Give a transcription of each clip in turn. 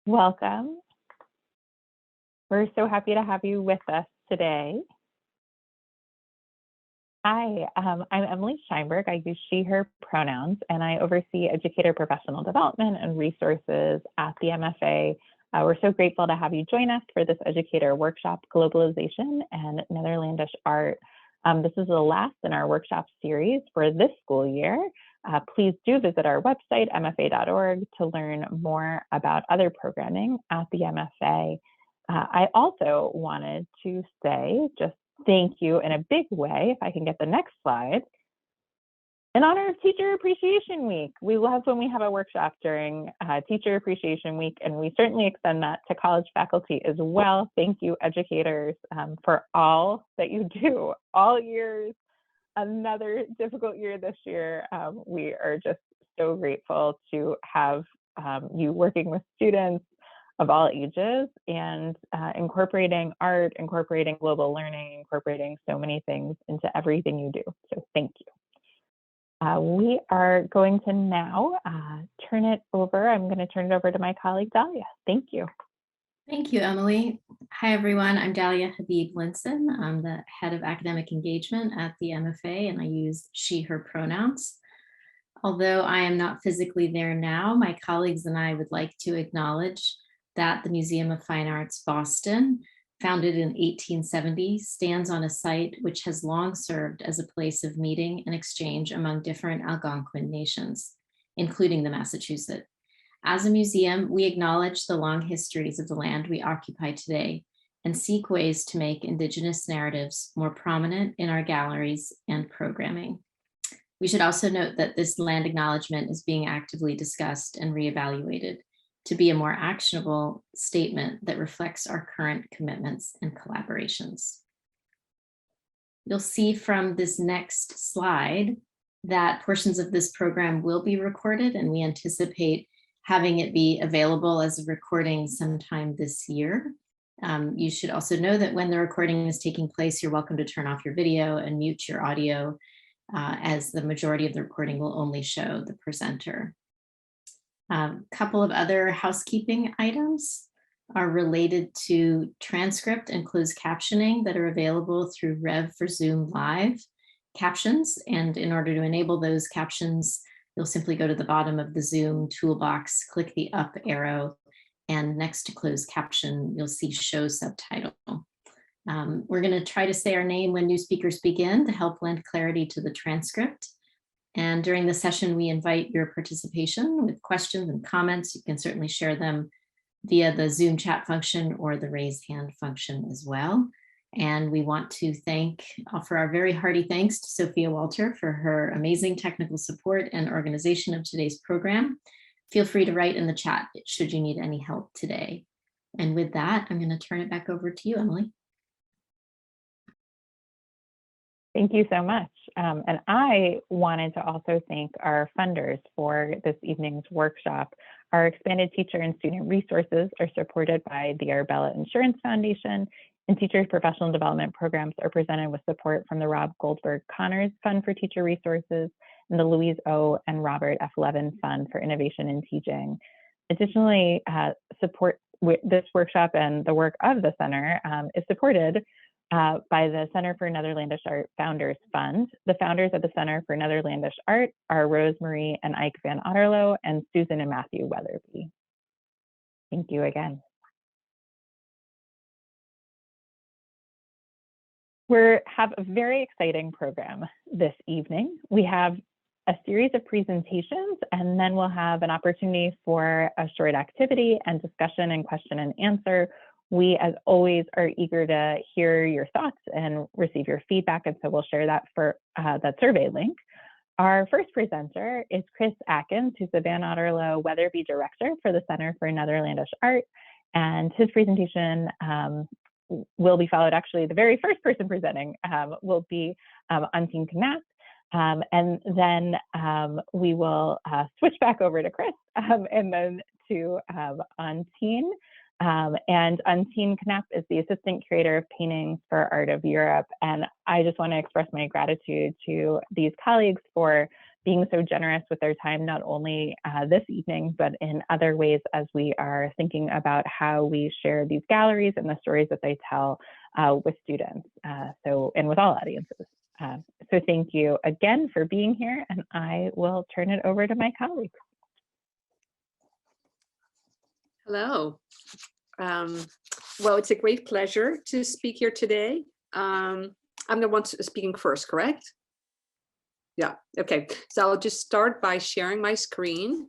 Welcome. We're so happy to have you with us today. Hi, I'm Emily Scheinberg. I use she, her pronouns, and I oversee educator professional development and resources at the MFA. We're so grateful to have you join us for this educator workshop, Globalization and Netherlandish Art. This is the last in our workshop series for this school year. Please do visit our website, mfa.org, to learn more about other programming at the MFA. I also wanted to say just thank you in a big way, if I can get the next slide, in honor of Teacher Appreciation Week. We love when we have a workshop during Teacher Appreciation Week, and we certainly extend that to college faculty as well. Thank you, educators, for all that you do all years. Another difficult year this year. We are just so grateful to have you working with students of all ages and incorporating art, incorporating global learning, incorporating so many things into everything you do. So thank you. We are going to now turn it over. I'm going to turn it over to my colleague, Dalia. Thank you. Thank you, Emily. Hi, everyone. I'm Dalia Habib Linssen. I'm the head of academic engagement at the MFA, and I use she, her pronouns. Although I am not physically there now, my colleagues and I would like to acknowledge that the Museum of Fine Arts Boston, founded in 1870, stands on a site which has long served as a place of meeting and exchange among different Algonquin nations, including the Massachusetts. As a museum, we acknowledge the long histories of the land we occupy today and seek ways to make Indigenous narratives more prominent in our galleries and programming. We should also note that this land acknowledgement is being actively discussed and reevaluated to be a more actionable statement that reflects our current commitments and collaborations. You'll see from this next slide that portions of this program will be recorded, and we anticipate having it be available as a recording sometime this year. You should also know that when the recording is taking place, you're welcome to turn off your video and mute your audio, as the majority of the recording will only show the presenter. Couple of other housekeeping items are related to transcript and closed captioning that are available through Rev for Zoom Live captions. And in order to enable those captions, you'll simply go to the bottom of the Zoom toolbox, click the up arrow, and next to closed caption, you'll see show subtitle. We're going to try to say our name when new speakers begin to help lend clarity to the transcript. And during the session, we invite your participation with questions and comments. You can certainly share them via the Zoom chat function or the raise hand function as well. And we want to offer our very hearty thanks to Sophia Walter for her amazing technical support and organization of today's program. Feel free to write in the chat should you need any help today. And with that, I'm going to turn it back over to you, Emily. Thank you so much. And I wanted to also thank our funders for this evening's workshop. Our expanded teacher and student resources are supported by the Arbella Insurance Foundation, and teachers' professional development programs are presented with support from the Rob Goldberg Connors Fund for Teacher Resources and the Louise O. and Robert F. Levin Fund for Innovation in Teaching. Additionally, support with this workshop and the work of the center is supported by the Center for Netherlandish Art Founders Fund. The founders of the Center for Netherlandish Art are Rosemary and Eijk van Otterloo and Susan and Matthew Weatherbie. Thank you again. We have a very exciting program this evening. We have a series of presentations, and then we'll have an opportunity for a short activity and discussion and question and answer. We, as always, are eager to hear your thoughts and receive your feedback, and so we'll share that for that survey link. Our first presenter is Chris Atkins, who's the Van Otterloo-Weatherbie Director for the Center for Netherlandish Art, and his presentation will be followed, actually, the very first person presenting will be Antien Knaap, and then we will switch back over to Chris and then to Antien. And Antien Knaap is the Assistant Curator of Paintings for Art of Europe. And I just want to express my gratitude to these colleagues for being so generous with their time, not only this evening, but in other ways as we are thinking about how we share these galleries and the stories that they tell with students, and with all audiences. So thank you again for being here, and I will turn it over to my colleagues. Hello. Well, it's a great pleasure to speak here today. I'm the one speaking first, correct? Yeah, okay. So I'll just start by sharing my screen,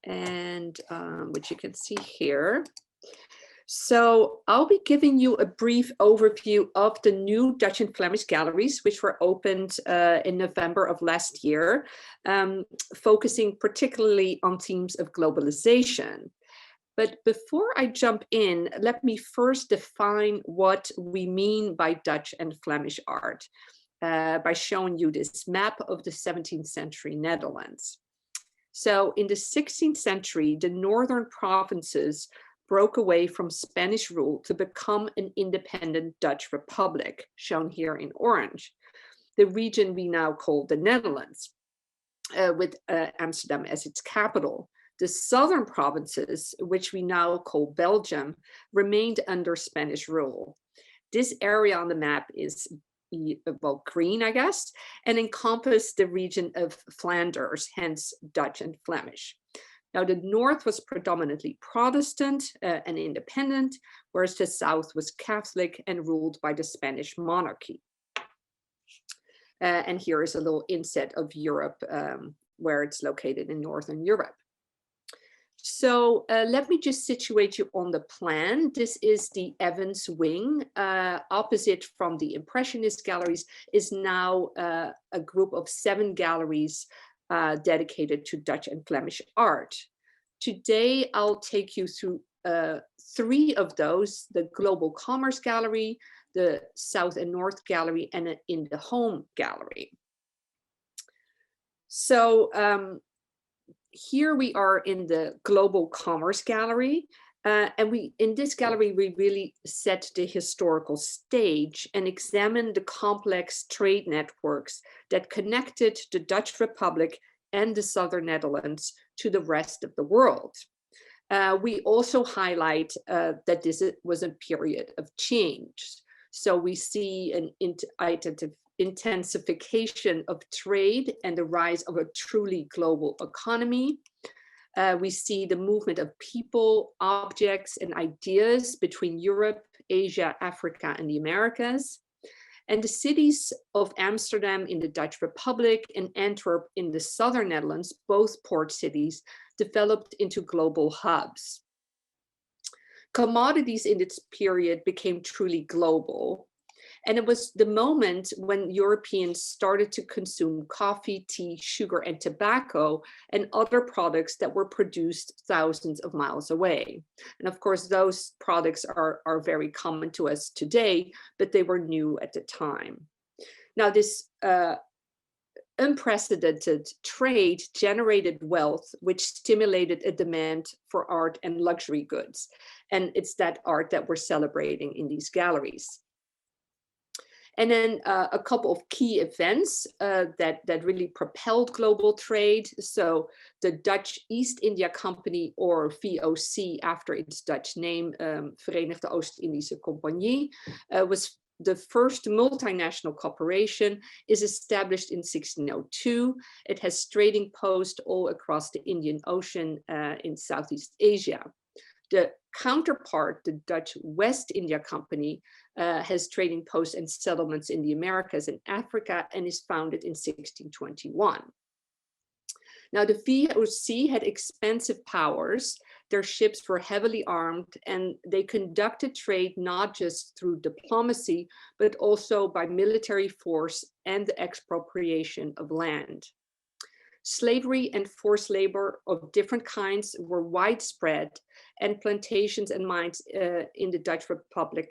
and which you can see here. So I'll be giving you a brief overview of the new Dutch and Flemish galleries, which were opened in November of last year, focusing particularly on themes of globalization. But before I jump in, let me first define what we mean by Dutch and Flemish art by showing you this map of the 17th century Netherlands. So in the 16th century, the northern provinces broke away from Spanish rule to become an independent Dutch republic, shown here in orange, the region we now call the Netherlands, with Amsterdam as its capital. The southern provinces, which we now call Belgium, remained under Spanish rule. This area on the map is, well, green, I guess, and encompassed the region of Flanders, hence Dutch and Flemish. Now, the north was predominantly Protestant and independent, whereas the south was Catholic and ruled by the Spanish monarchy. And here is a little inset of Europe, where it's located in Northern Europe. So let me just situate you on the plan. This is the Evans wing. Opposite from the Impressionist galleries is now a group of 7 galleries dedicated to Dutch and Flemish art. Today, I'll take you through 3 of those: the Global Commerce Gallery, the South and North Gallery, and an In the Home Gallery. So here we are in the Global Commerce Gallery, and in this gallery we really set the historical stage and examined the complex trade networks that connected the Dutch Republic and the Southern Netherlands to the rest of the world. We also highlight that this was a period of change. So we see an intensification of trade and the rise of a truly global economy. We see the movement of people, objects, and ideas between Europe, Asia, Africa, and the Americas. And the cities of Amsterdam in the Dutch Republic and Antwerp in the Southern Netherlands, both port cities, developed into global hubs. Commodities in this period became truly global. And it was the moment when Europeans started to consume coffee, tea, sugar, and tobacco, and other products that were produced thousands of miles away. And of course, those products are very common to us today, but they were new at the time. Now, this unprecedented trade generated wealth, which stimulated a demand for art and luxury goods. And it's that art that we're celebrating in these galleries. And then a couple of key events that really propelled global trade. So the Dutch East India Company, or VOC after its Dutch name, Verenigde Oost-Indische Compagnie, was the first multinational corporation, is established in 1602. It has trading posts all across the Indian Ocean in Southeast Asia. The counterpart, the Dutch West India Company, has trading posts and settlements in the Americas and Africa, and is founded in 1621. Now, the VOC had expansive powers. Their ships were heavily armed, and they conducted trade not just through diplomacy, but also by military force and the expropriation of land. Slavery and forced labor of different kinds were widespread, and plantations and mines in the Dutch Republic,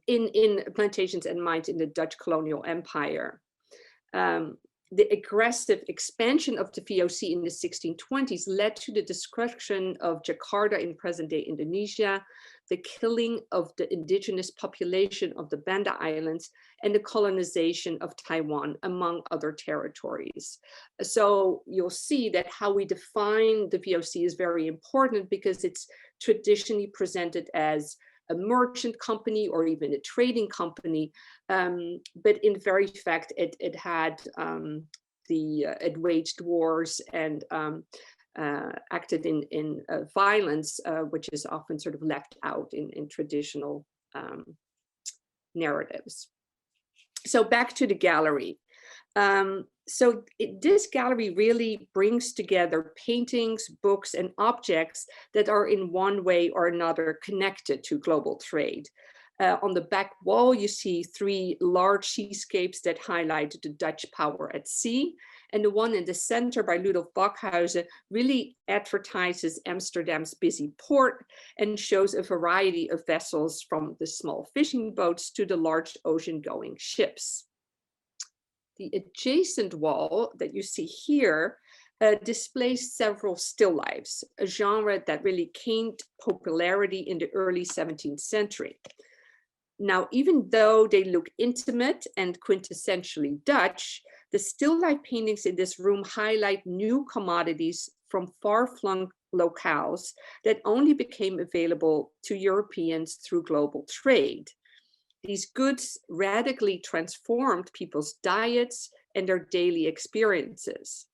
in plantations and mines in the Dutch colonial empire. The aggressive expansion of the VOC in the 1620s led to the destruction of Jakarta in present-day Indonesia, the killing of the indigenous population of the Banda Islands, and the colonization of Taiwan, among other territories. So you'll see that how we define the VOC is very important, because it's traditionally presented as a merchant company or even a trading company, but in very fact, it waged wars and acted in violence, which is often sort of left out in traditional narratives. So back to the gallery. This gallery really brings together paintings, books, and objects that are in one way or another connected to global trade. On the back wall, you see 3 large seascapes that highlight the Dutch power at sea. And the one in the center by Ludolf Backhuizen really advertises Amsterdam's busy port and shows a variety of vessels, from the small fishing boats to the large ocean-going ships. The adjacent wall that you see here displays several still lifes, a genre that really gained popularity in the early 17th century. Now, even though they look intimate and quintessentially Dutch, the still life paintings in this room highlight new commodities from far-flung locales that only became available to Europeans through global trade. These goods radically transformed people's diets and their daily experiences.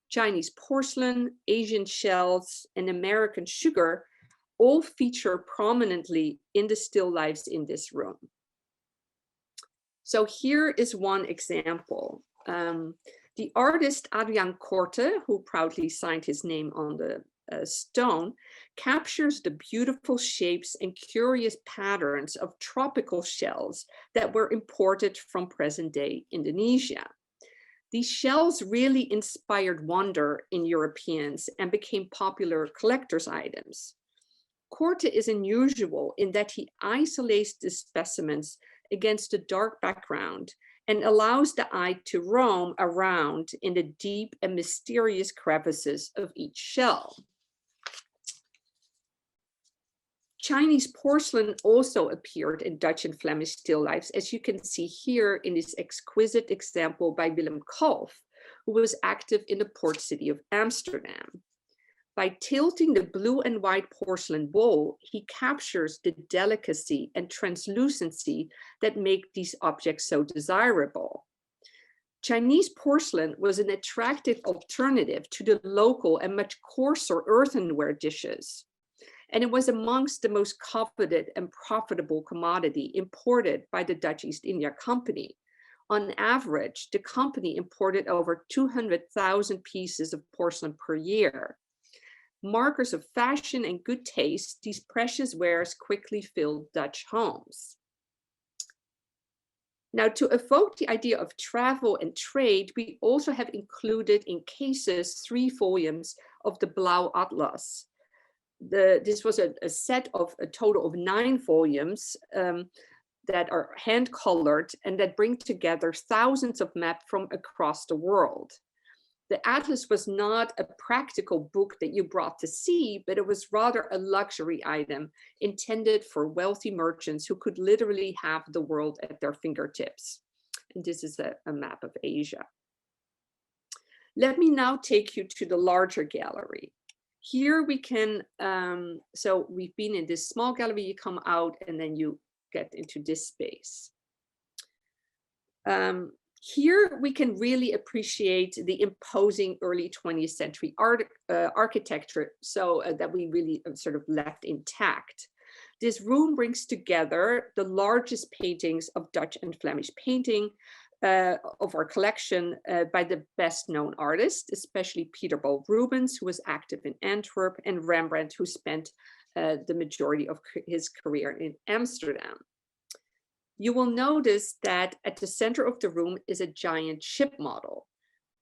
Chinese porcelain, Asian shells, and American sugar all feature prominently in the still lifes in this room. So here is one example. The artist Adriaan Korte, who proudly signed his name on the stone, captures the beautiful shapes and curious patterns of tropical shells that were imported from present-day Indonesia. These shells really inspired wonder in Europeans and became popular collector's items. Korte is unusual in that he isolates the specimens against a dark background and allows the eye to roam around in the deep and mysterious crevices of each shell. Chinese porcelain also appeared in Dutch and Flemish still lifes, as you can see here in this exquisite example by Willem Kalf, who was active in the port city of Amsterdam. By tilting the blue and white porcelain bowl, he captures the delicacy and translucency that make these objects so desirable. Chinese porcelain was an attractive alternative to the local and much coarser earthenware dishes. And it was amongst the most coveted and profitable commodity imported by the Dutch East India Company. On average, the company imported over 200,000 pieces of porcelain per year. Markers of fashion and good taste, these precious wares quickly filled Dutch homes. Now, to evoke the idea of travel and trade, we also have included in cases 3 volumes of the Blauw Atlas. This was a set of a total of 9 volumes that are hand colored and that bring together thousands of maps from across the world. The atlas was not a practical book that you brought to sea, but it was rather a luxury item intended for wealthy merchants who could literally have the world at their fingertips. And this is a map of Asia. Let me now take you to the larger gallery. Here we can, so we've been in this small gallery, you come out and then you get into this space. Here we can really appreciate the imposing early 20th century architecture, so that we really sort of left intact. This room brings together the largest paintings of Dutch and Flemish painting of our collection by the best known artists, especially Peter Paul Rubens, who was active in Antwerp, and Rembrandt, who spent the majority of his career in Amsterdam. You will notice that at the center of the room is a giant ship model.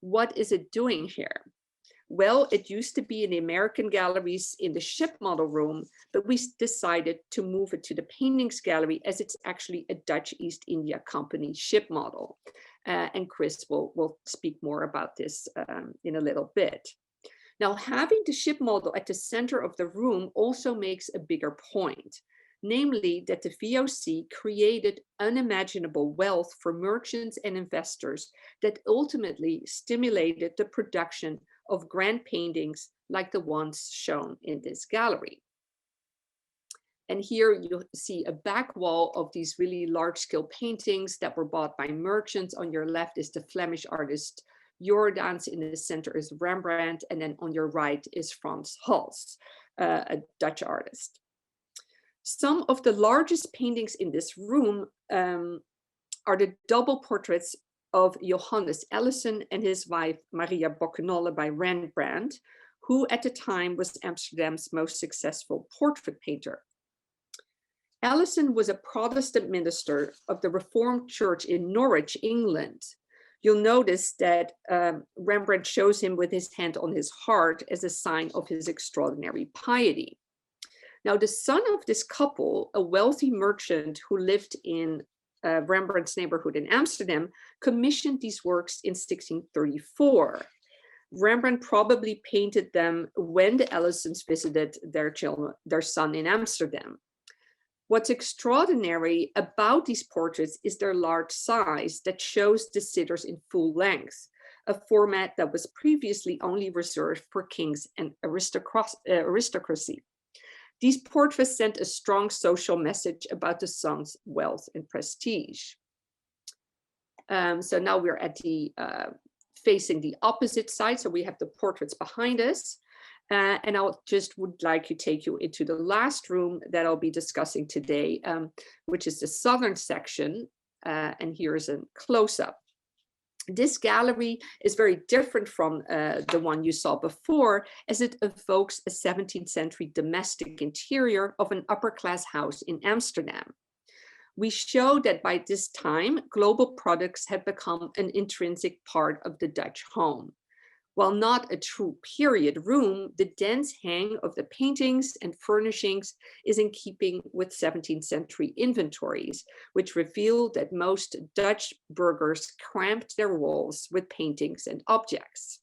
What is it doing here? Well, it used to be in the American galleries in the ship model room, but we decided to move it to the paintings gallery as it's actually a Dutch East India Company ship model. And Chris will speak more about this in a little bit. Now, having the ship model at the center of the room also makes a bigger point. namely that the VOC created unimaginable wealth for merchants and investors that ultimately stimulated the production of grand paintings like the ones shown in this gallery. And here you see a back wall of these really large-scale paintings that were bought by merchants. On your left is the Flemish artist Jordaens, in the center is Rembrandt, and then on your right is Frans Hals, a Dutch artist. Some of the largest paintings in this room are the double portraits of Johannes Ellison and his wife Maria Boccanolle by Rembrandt, who at the time was Amsterdam's most successful portrait painter. Ellison was a Protestant minister of the Reformed Church in Norwich, England. You'll notice that Rembrandt shows him with his hand on his heart as a sign of his extraordinary piety. Now, the son of this couple, a wealthy merchant who lived in Rembrandt's neighborhood in Amsterdam, commissioned these works in 1634. Rembrandt probably painted them when the Ellisons visited their son in Amsterdam. What's extraordinary about these portraits is their large size that shows the sitters in full length, a format that was previously only reserved for kings and aristocracy. These portraits sent a strong social message about the son's wealth and prestige. So now we're at the facing the opposite side. So we have the portraits behind us. And I just would like to take you into the last room that I'll be discussing today, which is the southern section. And here's a close-up. This gallery is very different from the one you saw before, as it evokes a 17th century domestic interior of an upper-class house in Amsterdam. We show that by this time, global products have become an intrinsic part of the Dutch home. While not a true period room, the dense hang of the paintings and furnishings is in keeping with 17th century inventories, which reveal that most Dutch burghers cramped their walls with paintings and objects.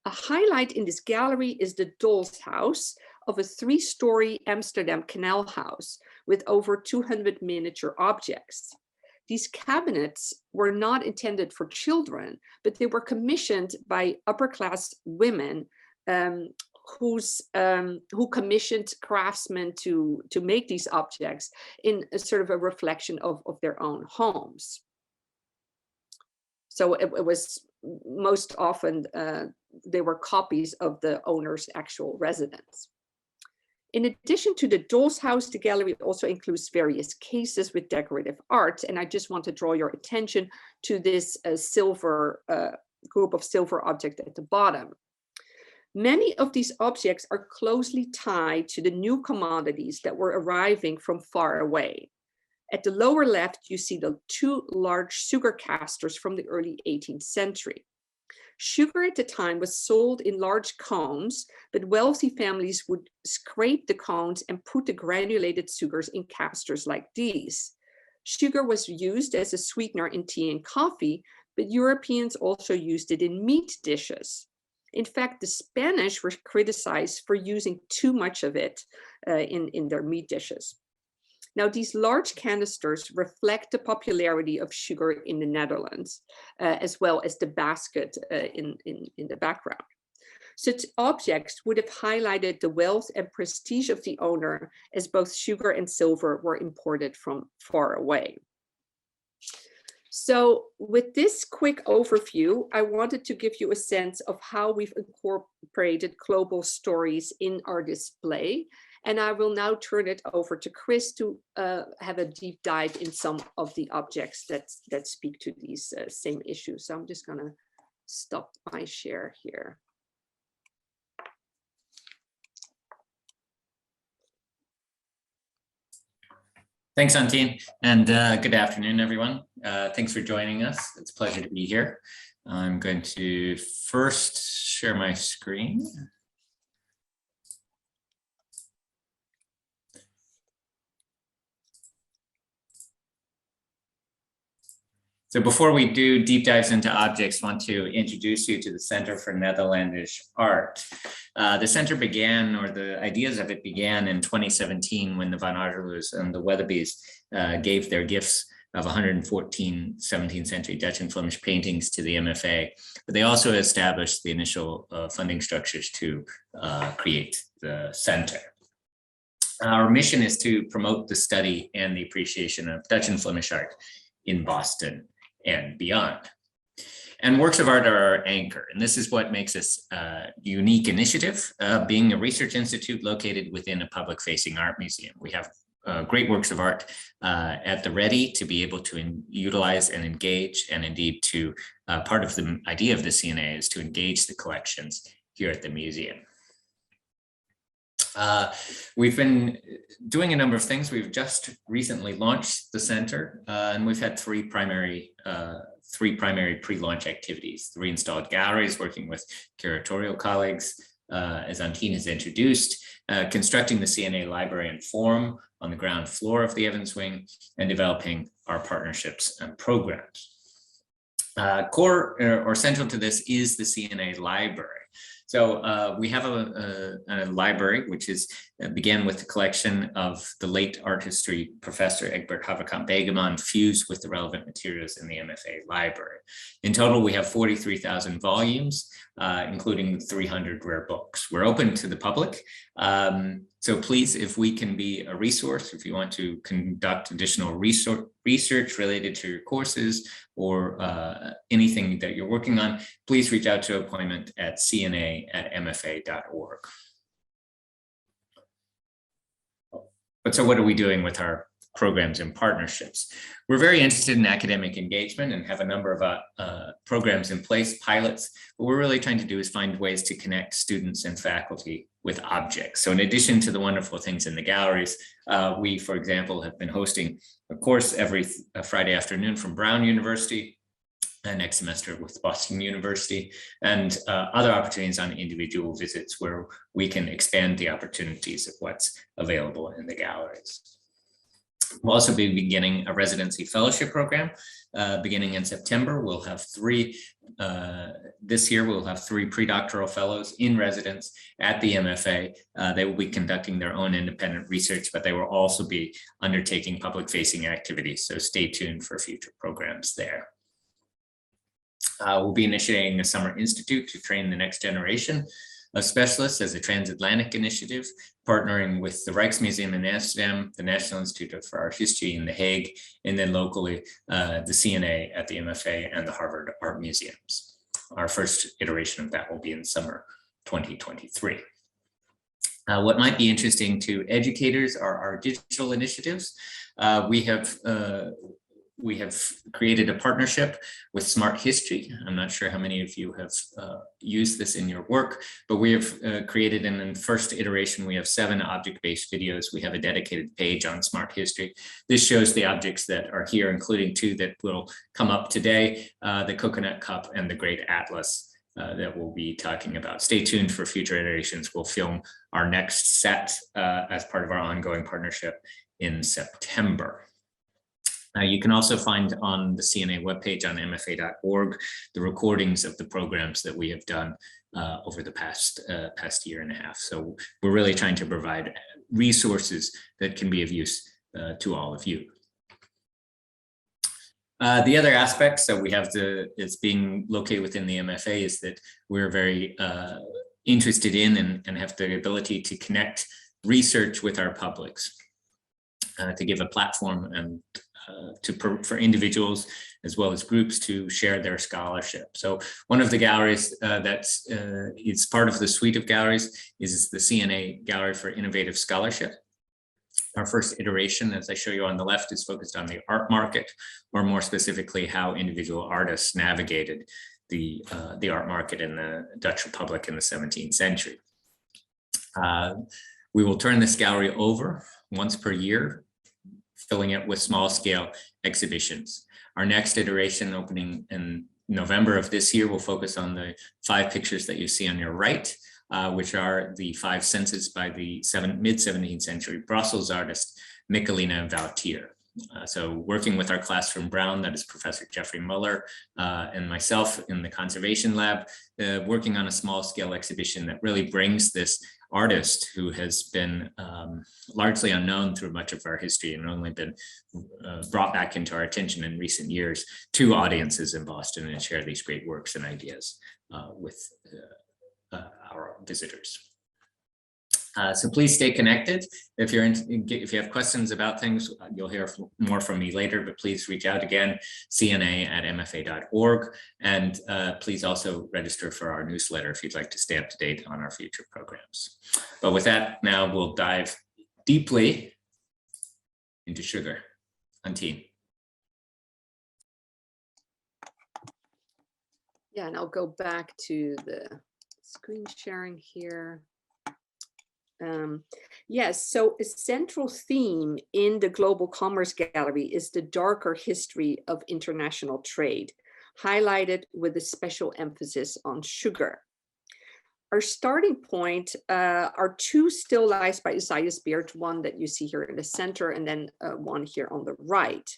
A highlight in this gallery is the doll's house of a 3-story Amsterdam canal house with over 200 miniature objects. These cabinets were not intended for children, but they were commissioned by upper-class women who commissioned craftsmen to make these objects in a sort of a reflection of their own homes. So it was most often, they were copies of the owner's actual residence. In addition to the doll's house, the gallery also includes various cases with decorative art. And I just want to draw your attention to this group of silver objects at the bottom. Many of these objects are closely tied to the new commodities that were arriving from far away. At the lower left, you see the 2 large sugar casters from the early 18th century. Sugar at the time was sold in large cones, but wealthy families would scrape the cones and put the granulated sugars in casters like these. Sugar was used as a sweetener in tea and coffee, but Europeans also used it in meat dishes. In fact, the Spanish were criticized for using too much of it in their meat dishes. Now, these large canisters reflect the popularity of sugar in the Netherlands, as well as the basket in the background. Such objects would have highlighted the wealth and prestige of the owner, as both sugar and silver were imported from far away. So with this quick overview, I wanted to give you a sense of how we've incorporated global stories in our display. And I will now turn it over to Chris to have a deep dive in some of the objects that speak to these same issues. So I'm just going to stop my share here. Thanks, Antien, and good afternoon, everyone. Thanks for joining us. It's a pleasure to be here. I'm going to first share my screen. So before we do deep dives into objects, I want to introduce you to the Center for Netherlandish Art. The center began, or the ideas of it began in 2017 when the Van Otterloos and the Weatherbies gave their gifts of 114 17th century Dutch and Flemish paintings to the MFA. But they also established the initial funding structures to create the center. Our mission is to promote the study and the appreciation of Dutch and Flemish art in Boston and beyond. And works of art are our anchor, and this is what makes us a unique initiative, being a research institute located within a public-facing art museum. We have great works of art at the ready to be able to utilize and engage, and indeed to part of the idea of the CNA is to engage the collections here at the museum. We've been doing a number of things. We've just recently launched the center, and we've had three primary pre-launch activities: the reinstalled galleries, working with curatorial colleagues, as Antien has introduced, constructing the CNA library and forum on the ground floor of the Evans Wing, and developing our partnerships and programs. Core or central to this is the CNA library. So we have a library which began with the collection of the late art history professor Egbert Haverkamp-Begeman, fused with the relevant materials in the MFA library. In total, we have 43,000 volumes, including 300 rare books. We're open to the public. So please, if we can be a resource, if you want to conduct additional research related to your courses or anything that you're working on, please reach out to appointment at cna@mfa.org. But so what are we doing with our programs and partnerships? We're very interested in academic engagement and have a number of programs in place, pilots. What we're really trying to do is find ways to connect students and faculty with objects. So in addition to the wonderful things in the galleries, we, for example, have been hosting a course every Friday afternoon from Brown University, next semester with Boston University, and other opportunities on individual visits where we can expand the opportunities of what's available in the galleries. We'll also be beginning a residency fellowship program beginning in September. We'll have three, this year we'll have 3 pre-doctoral fellows in residence at the MFA. They will be conducting their own independent research, but they will also be undertaking public-facing activities. So stay tuned for future programs there. We'll be initiating a summer institute to train the next generation of specialists as a transatlantic initiative, partnering with the Rijksmuseum in Amsterdam, the National Institute for Art History in The Hague, and then locally the CNA at the MFA and the Harvard Art Museums. Our first iteration of that will be in summer 2023. What might be interesting to educators are our digital initiatives. We have created a partnership with Smart History. I'm not sure how many of you have used this in your work, but we have created, in the first iteration, we have 7 object-based videos. We have a dedicated page on Smart History. This shows the objects that are here, including 2 that will come up today, the Coconut Cup and the Great Atlas that we'll be talking about. Stay tuned for future iterations. We'll film our next set as part of our ongoing partnership in September. You can also find on the CNA webpage on mfa.org the recordings of the programs that we have done over the past year and a half. So we're really trying to provide resources that can be of use to all of you. The other aspects that we have is being located within the MFA is that we're very interested in and have the ability to connect research with our publics, to give a platform and for individuals as well as groups to share their scholarship. So one of the galleries that's is part of the suite of galleries is the CNA Gallery for Innovative Scholarship. Our first iteration, as I show you on the left, is focused on the art market, or more specifically, how individual artists navigated the art market in the Dutch Republic in the 17th century. We will turn this gallery over once per year, filling it with small scale exhibitions. Our next iteration, opening in November of this year, will focus on the 5 pictures that you see on your right, which are the 5 senses by the mid-17th century Brussels artist Michelina Woutier. So working with our class from Brown, that is Professor Jeffrey Muller, and myself in the conservation lab, working on a small scale exhibition that really brings this artist who has been largely unknown through much of our history and only been brought back into our attention in recent years to audiences in Boston and share these great works and ideas with our visitors. So please stay connected. If you have questions about things, you'll hear more from me later, but please reach out again, cna@mfa.org. And please also register for our newsletter if you'd like to stay up to date on our future programs. But with that, now we'll dive deeply into sugar. Antien. Yeah, and I'll go back to the screen sharing here. Yes, so a central theme in the Global Commerce Gallery is the darker history of international trade, highlighted with a special emphasis on sugar. Our starting point are two still lifes by Esaias Beard, one that you see here in the center and then one here on the right.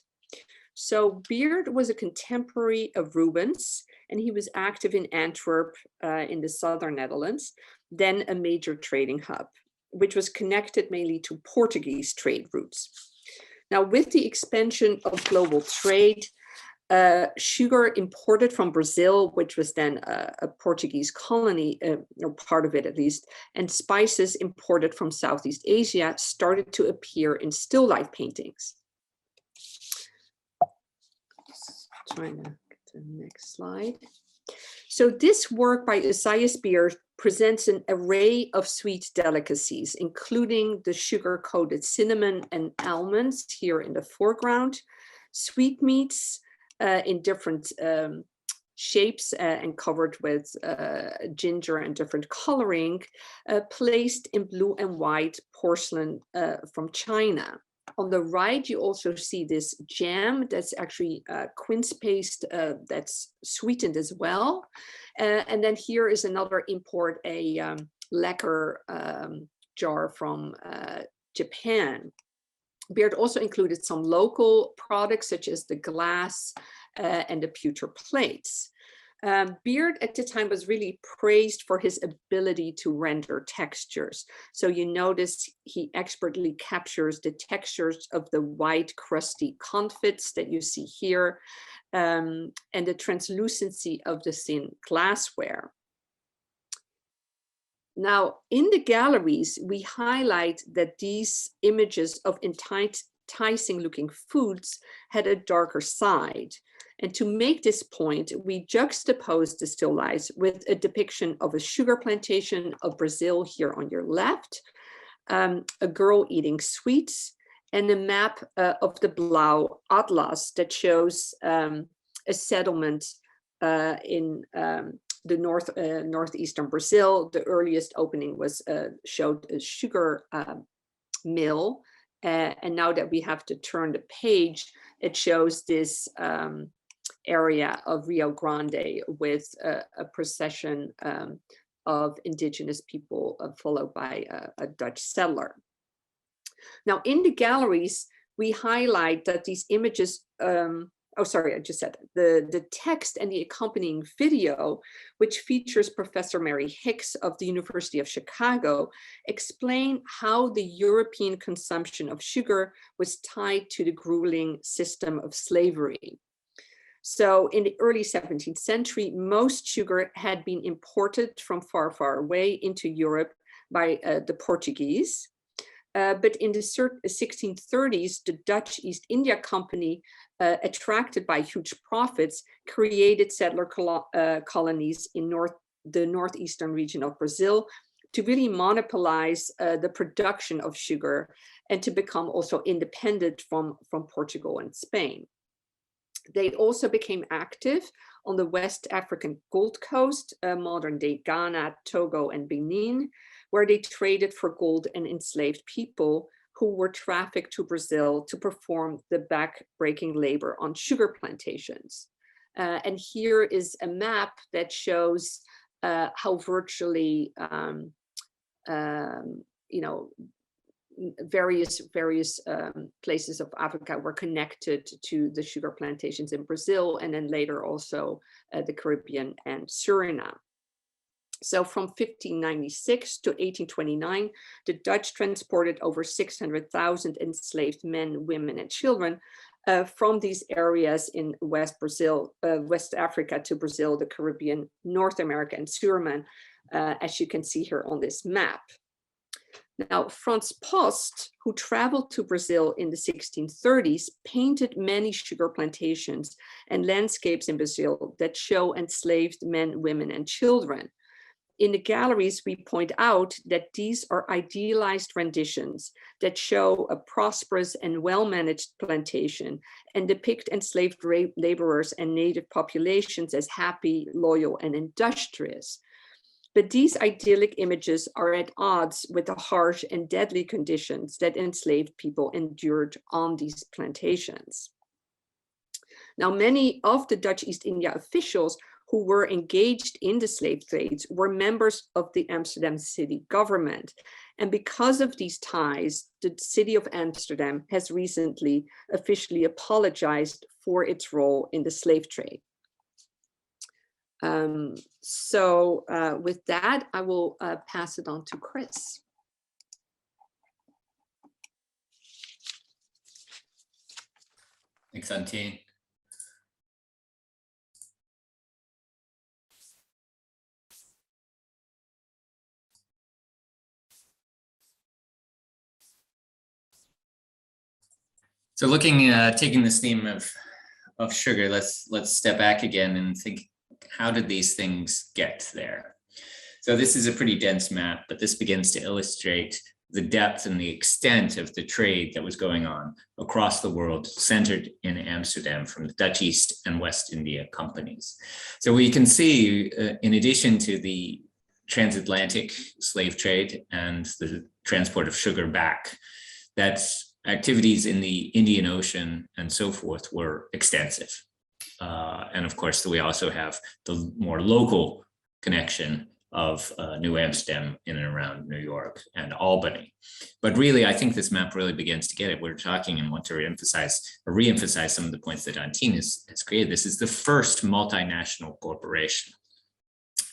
So Beard was a contemporary of Rubens, and he was active in Antwerp in the southern Netherlands, then a major trading hub, which was connected mainly to Portuguese trade routes. Now, with the expansion of global trade, sugar imported from Brazil, which was then a Portuguese colony, or part of it at least, and spices imported from Southeast Asia started to appear in still life paintings. Just trying to get to the next slide. So this work by Esaias Beard presents an array of sweet delicacies, including the sugar-coated cinnamon and almonds here in the foreground, sweetmeats in different shapes and covered with ginger and different coloring, placed in blue and white porcelain from China. On the right, you also see this jam that's actually quince paste that's sweetened as well. And then here is another import, a lacquer jar from Japan. Beard also included some local products such as the glass and the pewter plates. Beard at the time was really praised for his ability to render textures. So you notice he expertly captures the textures of the white crusty confits that you see here, and the translucency of the thin glassware. Now, in the galleries, we highlight that these images of enticing looking foods had a darker side. And to make this point, we juxtapose the still lifes with a depiction of a sugar plantation of Brazil here on your left, a girl eating sweets, and a map of the Blau Atlas that shows a settlement in the northeastern Brazil. The earliest opening was showed a sugar mill. And now that we have to turn the page, it shows this area of Rio Grande with a procession of indigenous people followed by a Dutch settler. Now in the galleries, we highlight that these images, oh, sorry, I just said the text and the accompanying video, which features Professor Mary Hicks of the University of Chicago, explain how the European consumption of sugar was tied to the grueling system of slavery. So in the early 17th century, most sugar had been imported from far, far away into Europe by the Portuguese. But in the 1630s, the Dutch East India Company, attracted by huge profits, created settler colonies in the northeastern region of Brazil to really monopolize the production of sugar and to become also independent from Portugal and Spain. They also became active on the West African Gold Coast, modern-day Ghana, Togo, and Benin, where they traded for gold and enslaved people who were trafficked to Brazil to perform the back-breaking labor on sugar plantations. And here is a map that shows how virtually, various places of Africa were connected to the sugar plantations in Brazil, and then later also the Caribbean and Suriname. So from 1596 to 1829, the Dutch transported over 600,000 enslaved men, women, and children from these areas in West Africa to Brazil, the Caribbean, North America, and Suriname, as you can see here on this map. Now, Franz Post, who traveled to Brazil in the 1630s, painted many sugar plantations and landscapes in Brazil that show enslaved men, women, and children. In the galleries, we point out that these are idealized renditions that show a prosperous and well-managed plantation and depict enslaved laborers and native populations as happy, loyal, and industrious. But these idyllic images are at odds with the harsh and deadly conditions that enslaved people endured on these plantations. Now, many of the Dutch East India officials who were engaged in the slave trades were members of the Amsterdam city government. And because of these ties, the city of Amsterdam has recently officially apologized for its role in the slave trade. With that, I will pass it on to Chris. Thanks, Antien. So taking this theme of sugar, let's step back again and think, how did these things get there? So this is a pretty dense map, but this begins to illustrate the depth and the extent of the trade that was going on across the world, centered in Amsterdam from the Dutch East and West India companies. So we can see, in addition to the transatlantic slave trade and the transport of sugar back, that activities in the Indian Ocean and so forth were extensive. And of course, we also have the more local connection of New Amsterdam in and around New York and Albany. But really, I think this map really begins to get it. We're talking and want to re-emphasize some of the points that Antien has created. This is the first multinational corporation.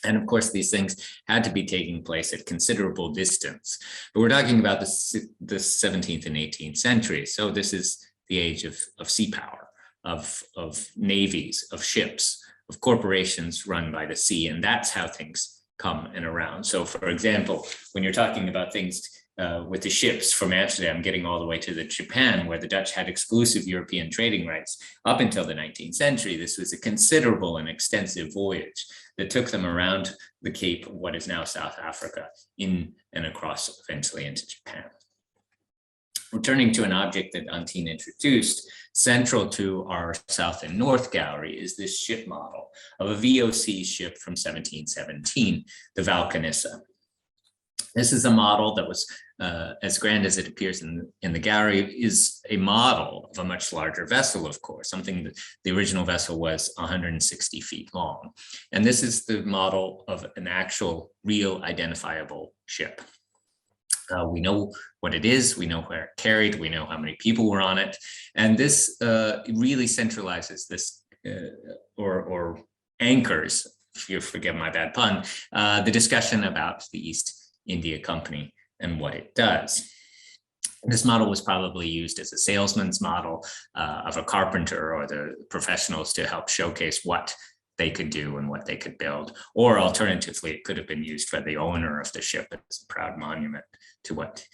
And of course, these things had to be taking place at considerable distance. But we're talking about the 17th and 18th centuries. So this is the age of sea power, of navies, of ships, of corporations run by the sea. And that's how things come and around. So for example, when you're talking about things with the ships from Amsterdam getting all the way to Japan, where the Dutch had exclusive European trading rights up until the 19th century, this was a considerable and extensive voyage that took them around the Cape of what is now South Africa, in and across eventually into Japan. Returning to an object that Antien introduced, central to our South and North gallery is this ship model of a VOC ship from 1717, the Valkenisse. This is a model that was, as grand as it appears in the gallery, is a model of a much larger vessel, of course, something that the original vessel was 160 feet long. And this is the model of an actual, real, identifiable ship. We know what it is, we know where it carried, we know how many people were on it. And this really centralizes this, or anchors, if you forgive my bad pun, the discussion about the East India Company and what it does. This model was probably used as a salesman's model of a carpenter or the professionals to help showcase what they could do and what they could build. Or alternatively, it could have been used by the owner of the ship as a proud monument to what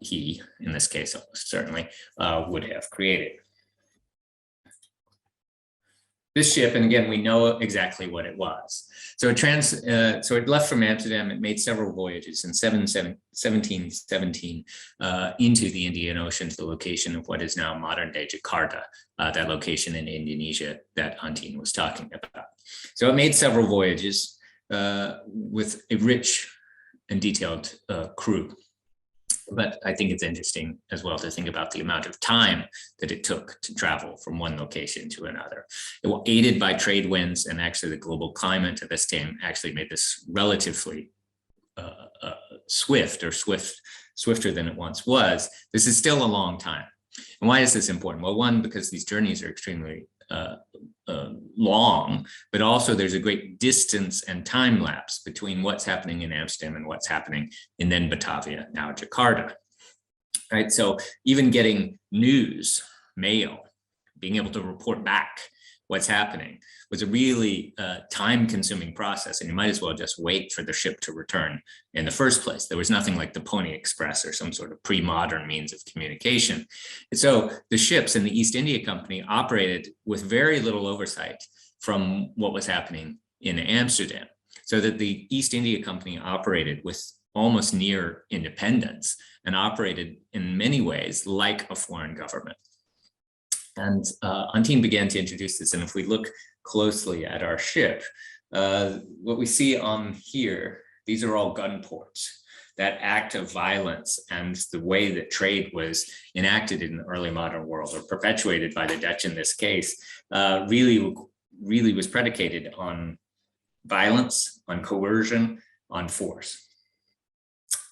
he, in this case, certainly would have created. This ship, and again, we know exactly what it was. So it left from Amsterdam. It made several voyages in 1717 into the Indian Ocean, to the location of what is now modern-day Jakarta, that location in Indonesia that Antien was talking about. So it made several voyages with a rich and detailed crew. But I think it's interesting as well to think about the amount of time that it took to travel from one location to another. It was aided by trade winds, and actually the global climate at this time actually made this relatively swift swifter than it once was, this is still a long time. And why is this important? Well, one, because these journeys are extremely long, but also there's a great distance and time lapse between what's happening in Amsterdam and what's happening in then Batavia, now Jakarta. Right, so even getting news, mail, being able to report back what's happening was a really time-consuming process, and you might as well just wait for the ship to return in the first place. There was nothing like the Pony Express or some sort of pre-modern means of communication. And so the ships in the East India Company operated with very little oversight from what was happening in Amsterdam, so that the East India Company operated with almost near independence and operated in many ways like a foreign government. And Antien began to introduce this. And if we look closely at our ship, what we see on here, these are all gun ports. That act of violence and the way that trade was enacted in the early modern world, or perpetuated by the Dutch in this case, really was predicated on violence, on coercion, on force.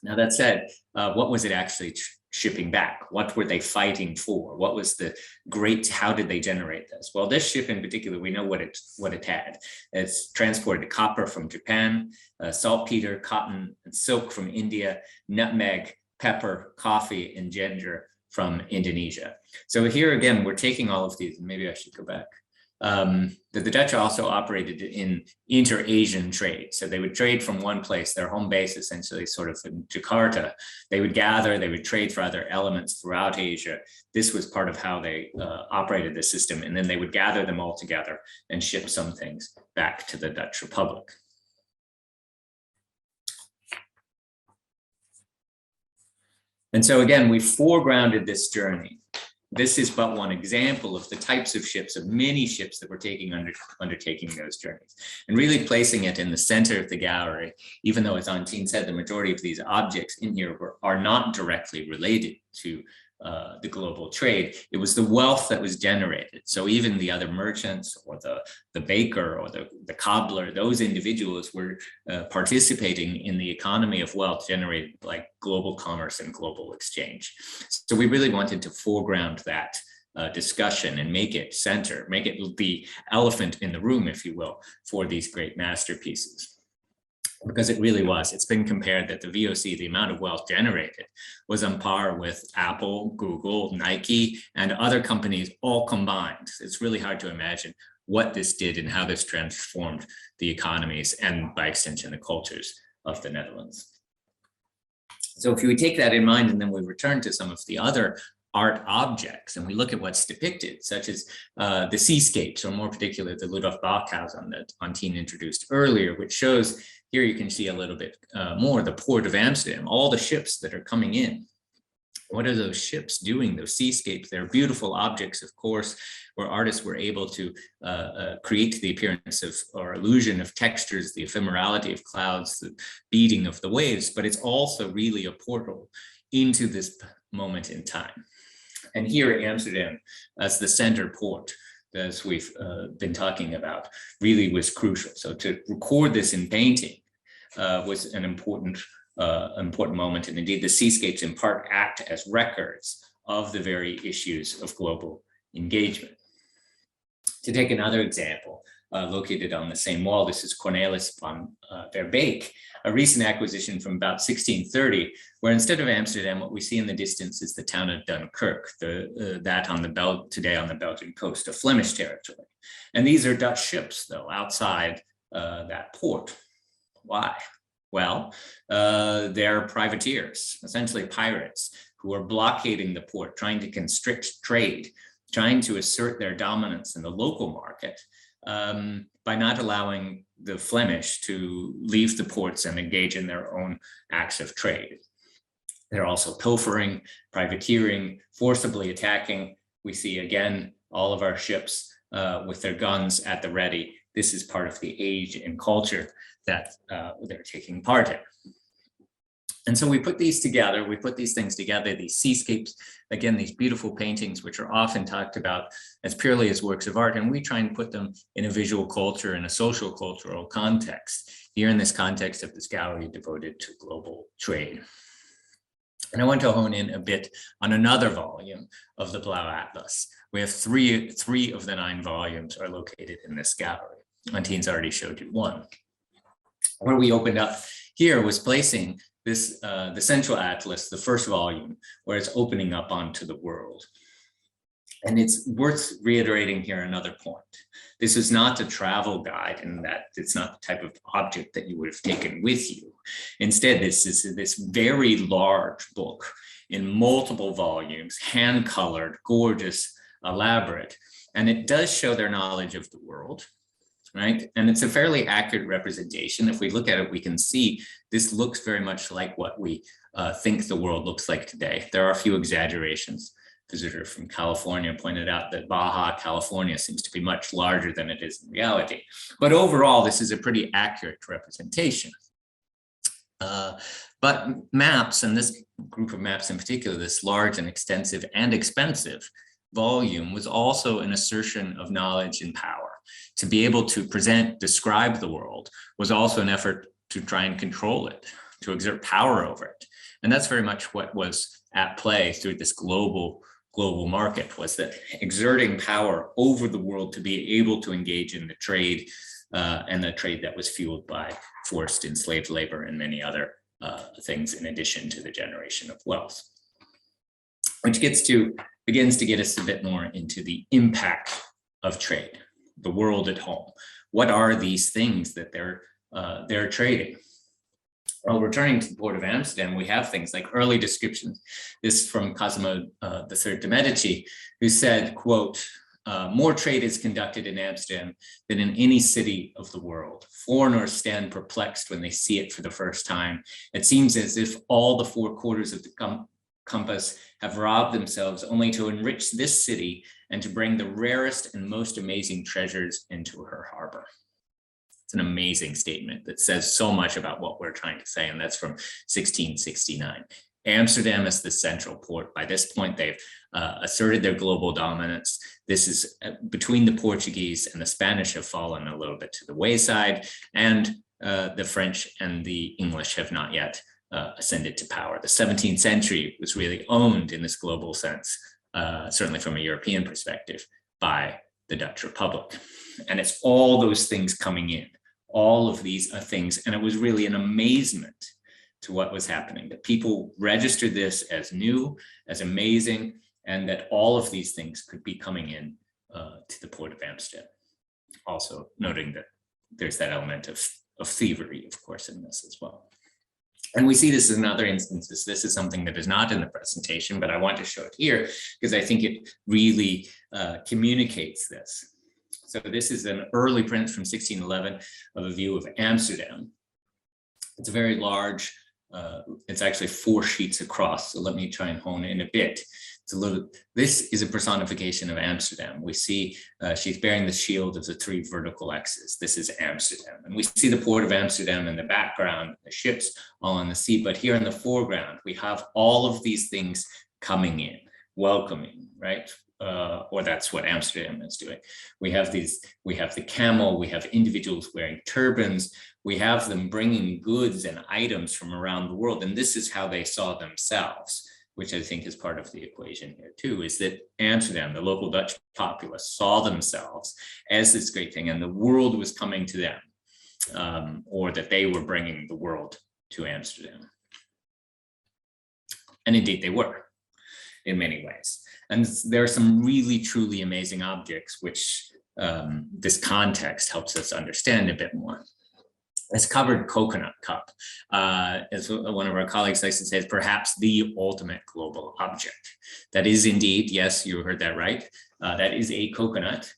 Now, that said, what was it actually shipping back? What were they fighting for? What was the great, how did they generate this? Well, this ship in particular, we know what it had. It's transported copper from Japan, saltpeter, cotton, and silk from India, nutmeg, pepper, coffee, and ginger from Indonesia. So here again, we're taking all of these, and maybe I should go back. That the Dutch also operated in inter-Asian trade. So they would trade from one place, their home base essentially sort of in Jakarta. They would gather, they would trade for other elements throughout Asia. This was part of how they operated the system. And then they would gather them all together and ship some things back to the Dutch Republic. And so again, we foregrounded this journey. This is but one example of the types of ships, of many ships that were undertaking those journeys, and really placing it in the center of the gallery, even though, as Antien said, the majority of these objects in here are not directly related to the global trade. It was the wealth that was generated. So even the other merchants or the baker or the cobbler, those individuals were participating in the economy of wealth generated by global commerce and global exchange. So we really wanted to foreground that discussion and make it center, make it the elephant in the room, if you will, for these great masterpieces. Because it really was. It's been compared that the VOC, the amount of wealth generated, was on par with Apple, Google, Nike, and other companies all combined. It's really hard to imagine what this did and how this transformed the economies and, by extension, the cultures of the Netherlands. So if we take that in mind and then we return to some of the other art objects and we look at what's depicted, such as the seascapes, or more particularly the Ludolf Bachhausen that Antien introduced earlier, which shows, here you can see a little bit more, the port of Amsterdam, all the ships that are coming in. What are those ships doing, those seascapes? They're beautiful objects, of course, where artists were able to create the appearance of, or illusion of textures, the ephemerality of clouds, the beating of the waves, but it's also really a portal into this moment in time. And here Amsterdam, as the center port, as we've been talking about, really was crucial. So to record this in painting was an important moment. And indeed, the seascapes in part act as records of the very issues of global engagement. To take another example, located on the same wall, this is Cornelis van Verbeek, a recent acquisition from about 1630, where instead of Amsterdam, what we see in the distance is the town of Dunkirk, today on the Belgian coast of Flemish territory. And these are Dutch ships, though, outside that port. Why? Well, they're privateers, essentially pirates, who are blockading the port, trying to constrict trade, trying to assert their dominance in the local market by not allowing the Flemish to leave the ports and engage in their own acts of trade. They're also pilfering, privateering, forcibly attacking. We see again all of our ships with their guns at the ready. This is part of the age and culture that they're taking part in. And so we put these together, these seascapes, again, these beautiful paintings, which are often talked about as purely as works of art, and we try and put them in a visual culture, in a social cultural context, here in this context of this gallery devoted to global trade. And I want to hone in a bit on another volume of the Blau Atlas. We have three of the 9 volumes are located in this gallery. Antien's already showed you one. Where we opened up here was placing this, the Central Atlas, the first volume, where it's opening up onto the world. And it's worth reiterating here another point. This is not a travel guide in that it's not the type of object that you would have taken with you. Instead, this is this very large book in multiple volumes, hand-colored, gorgeous, elaborate. And it does show their knowledge of the world, right? And it's a fairly accurate representation. If we look at it, we can see this looks very much like what we think the world looks like today. There are a few exaggerations. Visitor from California pointed out that Baja California seems to be much larger than it is in reality. But overall, this is a pretty accurate representation. But maps, and this group of maps in particular, this large and extensive and expensive volume, was also an assertion of knowledge and power. To be able to describe the world was also an effort to try and control it, to exert power over it. And that's very much what was at play through this global market, was that exerting power over the world to be able to engage in the trade, and the trade that was fueled by forced enslaved labor and many other things in addition to the generation of wealth. Which begins to get us a bit more into the impact of trade, the world at home. What are these things that they're trading? Well, returning to the Port of Amsterdam, we have things like early descriptions. This from Cosimo III de' Medici, who said, quote, more trade is conducted in Amsterdam than in any city of the world. Foreigners stand perplexed when they see it for the first time. It seems as if all the 4 quarters of the compass have robbed themselves only to enrich this city and to bring the rarest and most amazing treasures into her harbor. It's an amazing statement that says so much about what we're trying to say, and that's from 1669. Amsterdam is the central port. By this point, they've asserted their global dominance. This is between the Portuguese and the Spanish have fallen a little bit to the wayside, and the French and the English have not yet ascended to power. The 17th century was really owned in this global sense, certainly from a European perspective, by the Dutch Republic. And it's all those things coming in, all of these things. And it was really an amazement to what was happening, that people registered this as new, as amazing, and that all of these things could be coming in to the Port of Amsterdam. Also noting that there's that element of thievery, of course, in this as well. And we see this in other instances. This is something that is not in the presentation, but I want to show it here because I think it really communicates this. So this is an early print from 1611 of a view of Amsterdam. It's a very large, it's actually 4 sheets across. So let me try and hone in a bit. This is a personification of Amsterdam. We see she's bearing the shield of the 3 vertical X's. This is Amsterdam. And we see the Port of Amsterdam in the background, the ships all on the sea. But here in the foreground, we have all of these things coming in, welcoming, right? Or that's what Amsterdam is doing. We have the camel, we have individuals wearing turbans, we have them bringing goods and items from around the world. And this is how they saw themselves, which I think is part of the equation here too, is that Amsterdam, the local Dutch populace, saw themselves as this great thing, and the world was coming to them, or that they were bringing the world to Amsterdam. And indeed they were, in many ways. And there are some really, truly amazing objects, which this context helps us understand a bit more. This covered coconut cup, as one of our colleagues likes to say, is perhaps the ultimate global object. That is indeed, yes, you heard that right. That is a coconut,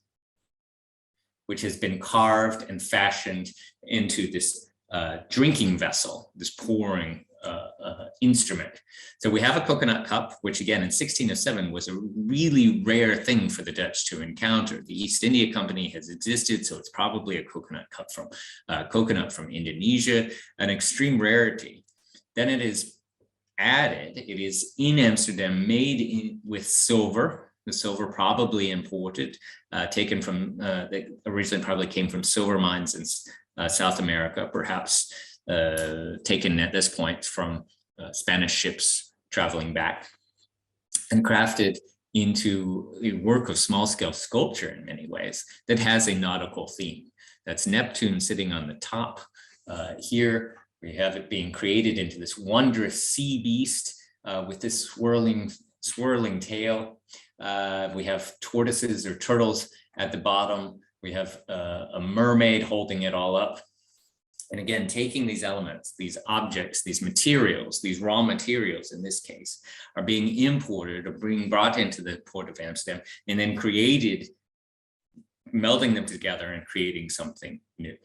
which has been carved and fashioned into this drinking vessel, this pouring instrument. So we have a coconut cup, which again in 1607 was a really rare thing for the Dutch to encounter. The East India Company has existed, so it's probably a coconut cup from Indonesia, an extreme rarity. Then it is added, it is in Amsterdam, made with silver. The silver probably imported, taken from, they originally probably came from silver mines in South America, perhaps taken at this point from Spanish ships traveling back, and crafted into a work of small-scale sculpture in many ways that has a nautical theme. That's Neptune sitting on the top. Here we have it being created into this wondrous sea beast with this swirling tail. We have tortoises or turtles at the bottom. We have a mermaid holding it all up. And again, taking these elements, these objects, these materials, these raw materials in this case, are being imported or being brought into the port of Amsterdam and then created, melding them together and creating something new.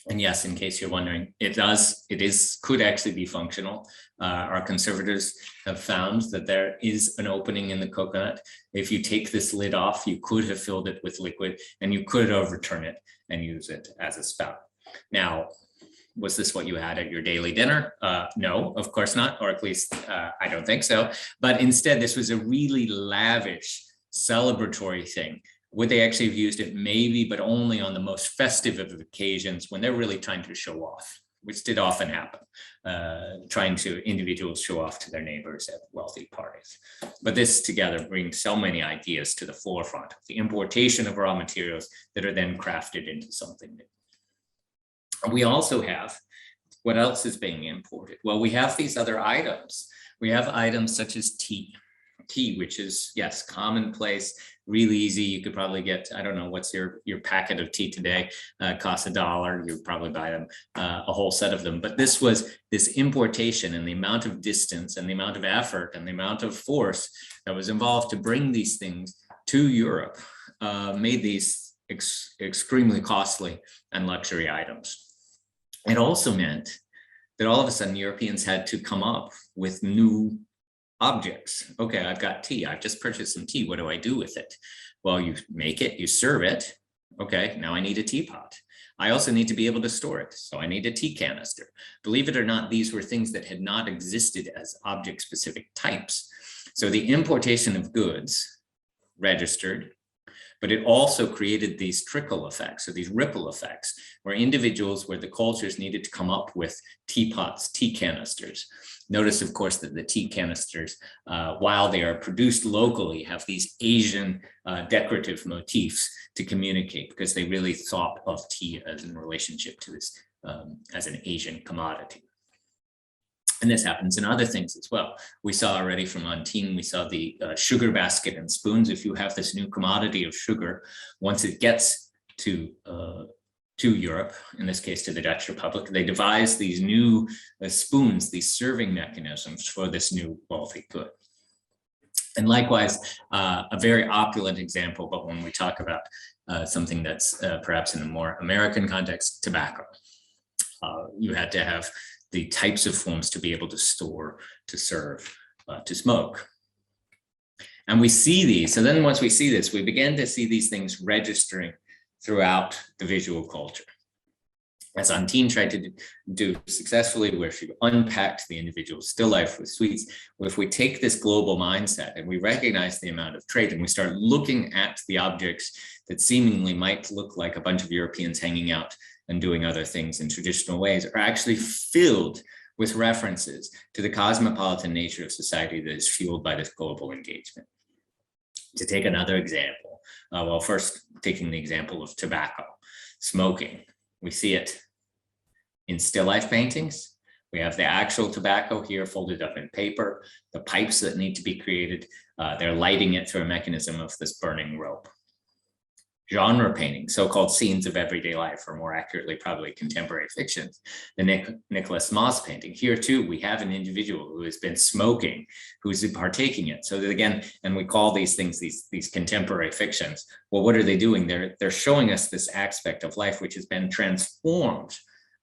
And yes, in case you're wondering, could actually be functional. Our conservators have found that there is an opening in the coconut. If you take this lid off, you could have filled it with liquid and you could overturn it and use it as a spout. Now, was this what you had at your daily dinner? No, of course not, or at least I don't think so. But instead, this was a really lavish, celebratory thing. Would they actually have used it? Maybe, but only on the most festive of occasions when they're really trying to show off, which did often happen, individuals show off to their neighbors at wealthy parties. But this together brings so many ideas to the forefront of the importation of raw materials that are then crafted into something new. We also have, what else is being imported? Well, we have these other items. We have items such as tea, which is, yes, commonplace, really easy. You could probably get, I don't know, what's your packet of tea today? Costs $1. You probably buy them, a whole set of them. But this importation and the amount of distance and the amount of effort and the amount of force that was involved to bring these things to Europe made these extremely costly and luxury items. It also meant that all of a sudden Europeans had to come up with new objects. Okay, I've got tea. I've just purchased some tea. What do I do with it? Well, you make it, you serve it. Okay, now I need a teapot. I also need to be able to store it. So I need a tea canister. Believe it or not, these were things that had not existed as object-specific types. So the importation of goods registered, but it also created these trickle effects or these ripple effects where the cultures needed to come up with teapots, tea canisters. Notice, of course, that the tea canisters, while they are produced locally, have these Asian decorative motifs to communicate because they really thought of tea as in relationship to this as an Asian commodity. And this happens in other things as well. We saw already from Antien, we saw the sugar basket and spoons. If you have this new commodity of sugar, once it gets to Europe, in this case to the Dutch Republic, they devised these new spoons, these serving mechanisms for this new wealthy good. And likewise, a very opulent example, but when we talk about something that's perhaps in a more American context, tobacco. You had to have the types of forms to be able to store, to serve, to smoke. And we see these. So then once we see this, we begin to see these things registering throughout the visual culture. As Antien tried to do successfully, where she unpacked the individual still life with sweets, if we take this global mindset and we recognize the amount of trade and we start looking at the objects that seemingly might look like a bunch of Europeans hanging out and doing other things in traditional ways, are actually filled with references to the cosmopolitan nature of society that is fueled by this global engagement. To take another example, well, first taking the example of tobacco, smoking, we see it in still life paintings. We have the actual tobacco here folded up in paper, the pipes that need to be created, they're lighting it through a mechanism of this burning rope. Genre painting, so-called scenes of everyday life, or more accurately, probably contemporary fictions. The Nicholas Moss painting. Here too, we have an individual who has been smoking, who's partaking it. So that again, and we call these things, these contemporary fictions. Well, what are they doing? They're showing us this aspect of life which has been transformed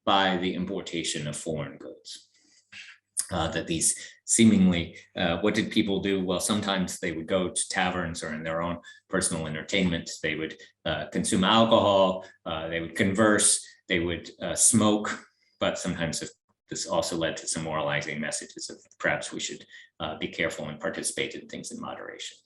by the importation of foreign goods. That these seemingly, what did people do? Well, sometimes they would go to taverns or in their own personal entertainment. They would consume alcohol, they would converse, they would smoke, but sometimes this also led to some moralizing messages of perhaps we should be careful and participate in things in moderation.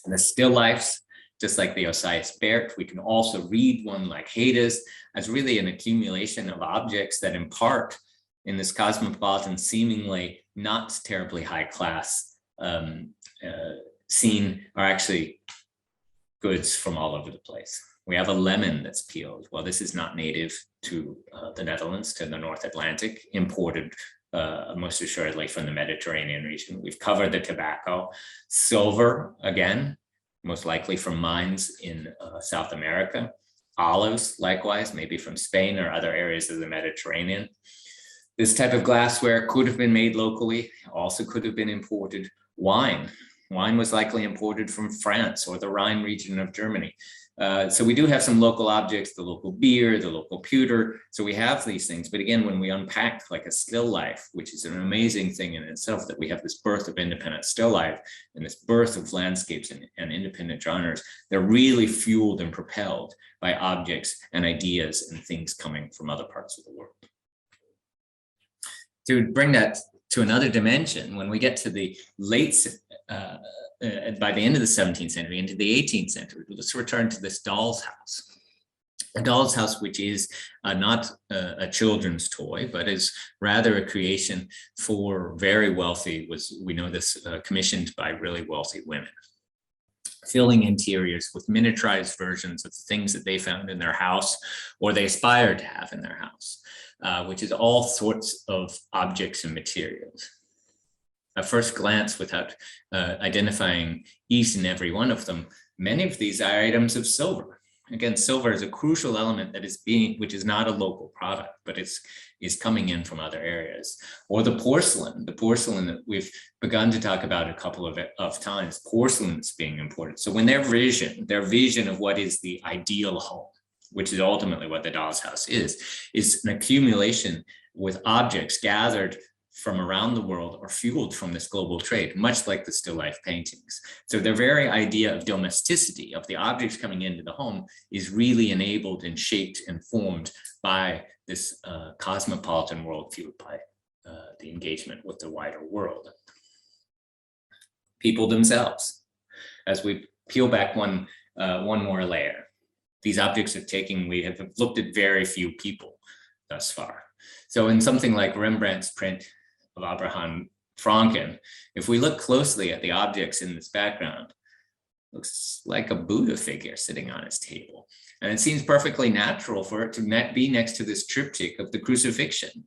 And the still lifes, just like the Osias Bert, we can also read one like Hades as really an accumulation of objects that impart in this cosmopolitan, seemingly not terribly high class scene are actually goods from all over the place. We have a lemon that's peeled. Well, this is not native to the Netherlands, to the North Atlantic, imported most assuredly from the Mediterranean region. We've covered the tobacco. Silver, again, most likely from mines in South America. Olives, likewise, maybe from Spain or other areas of the Mediterranean. This type of glassware could have been made locally, also could have been imported. Wine was likely imported from France or the Rhine region of Germany. So we do have some local objects, the local beer, the local pewter. So we have these things. But again, when we unpack like a still life, which is an amazing thing in itself, that we have this birth of independent still life and this birth of landscapes and independent genres, they're really fueled and propelled by objects and ideas and things coming from other parts of the world. To bring that to another dimension, when we get to the late, by the end of the 17th century into the 18th century, let's return to this doll's house. A doll's house, which is not a children's toy, but is rather a creation for very wealthy, we know this, commissioned by really wealthy women. Filling interiors with miniaturized versions of the things that they found in their house or they aspired to have in their house, which is all sorts of objects and materials. At first glance, without identifying each and every one of them, many of these are items of silver. Again, silver is a crucial element that is which is not a local product, but is coming in from other areas. Or the porcelain that we've begun to talk about a couple of times, porcelain is being imported. So when their vision of what is the ideal home, which is ultimately what the doll's house is an accumulation with objects gathered from around the world or fueled from this global trade, much like the still life paintings. So their very idea of domesticity, of the objects coming into the home, is really enabled and shaped and formed by this cosmopolitan world fueled by the engagement with the wider world. People themselves. As we peel back one more layer, these objects we have looked at very few people thus far. So in something like Rembrandt's print of Abraham Franken, if we look closely at the objects in this background, looks like a Buddha figure sitting on his table. And it seems perfectly natural for it to be next to this triptych of the crucifixion.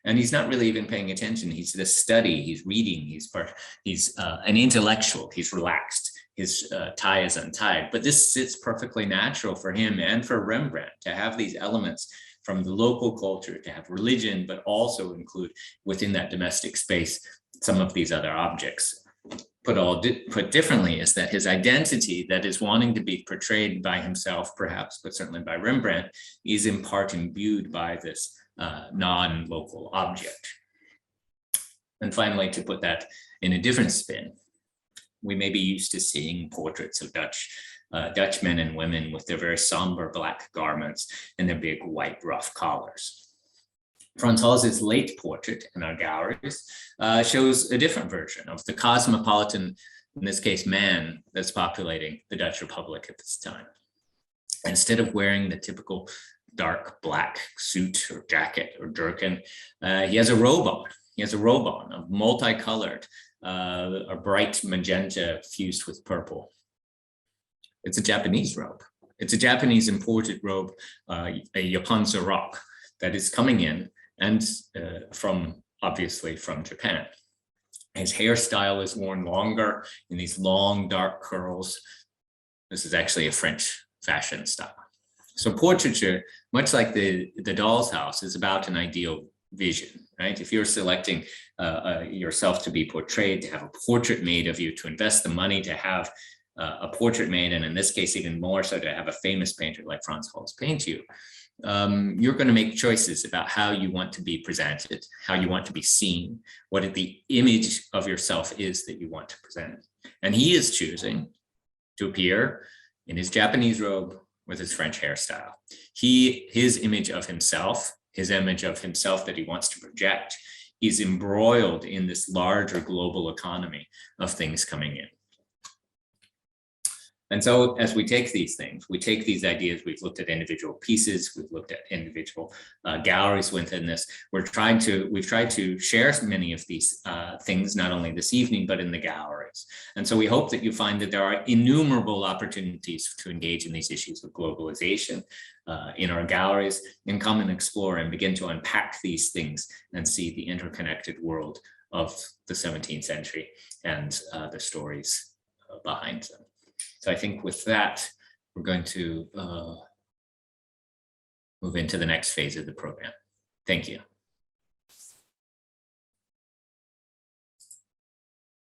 And he's not really even paying attention. He's the study, he's reading, he's an intellectual, he's relaxed. His tie is untied, but this sits perfectly natural for him and for Rembrandt to have these elements from the local culture, to have religion, but also include within that domestic space some of these other objects. Put differently is that his identity that is wanting to be portrayed by himself, perhaps, but certainly by Rembrandt, is in part imbued by this non-local object. And finally, to put that in a different spin, we may be used to seeing portraits of Dutch men and women with their very somber black garments and their big white rough collars. Frans Hals's late portrait in our galleries shows a different version of the cosmopolitan, in this case, man that's populating the Dutch Republic at this time. Instead of wearing the typical dark black suit or jacket or jerkin, he has a robe on. He has a robe on, a multicolored, a bright magenta fused with purple. It's a Japanese robe. It's a Japanese imported robe, a Japanse rock that is coming in and obviously from Japan. His hairstyle is worn longer in these long dark curls. This is actually a French fashion style. So portraiture, much like the doll's house, is about an ideal vision, right? If you're selecting yourself to be portrayed, to have a portrait made of you, to invest the money to have a portrait made, and in this case, even more so to have a famous painter like Frans Hals paint you, you're going to make choices about how you want to be presented, how you want to be seen, what the image of yourself is that you want to present. And he is choosing to appear in his Japanese robe with his French hairstyle. His image of himself, that he wants to project, is embroiled in this larger global economy of things coming in. And so as we take these things, we take these ideas, we've looked at individual pieces, we've looked at individual galleries within this. We've tried to share many of these things, not only this evening, but in the galleries. And so we hope that you find that there are innumerable opportunities to engage in these issues of globalization in our galleries, and come and explore and begin to unpack these things and see the interconnected world of the 17th century and the stories behind them. So I think with that, we're going to move into the next phase of the program. Thank you.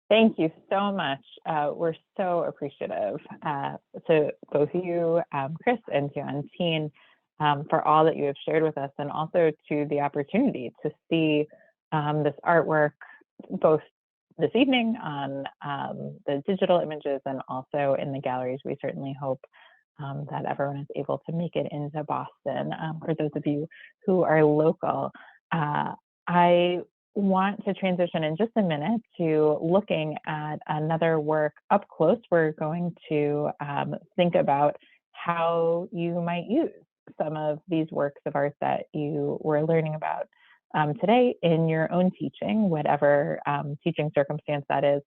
Thank you so much. We're so appreciative to both you, Chris, and to Antien, for all that you have shared with us, and also to the opportunity to see this artwork, both this evening on the digital images and also in the galleries. We certainly hope that everyone is able to make it into Boston. For those of you who are local, I want to transition in just a minute to looking at another work up close. We're going to think about how you might use some of these works of art that you were learning about today in your own teaching, whatever teaching circumstance that is.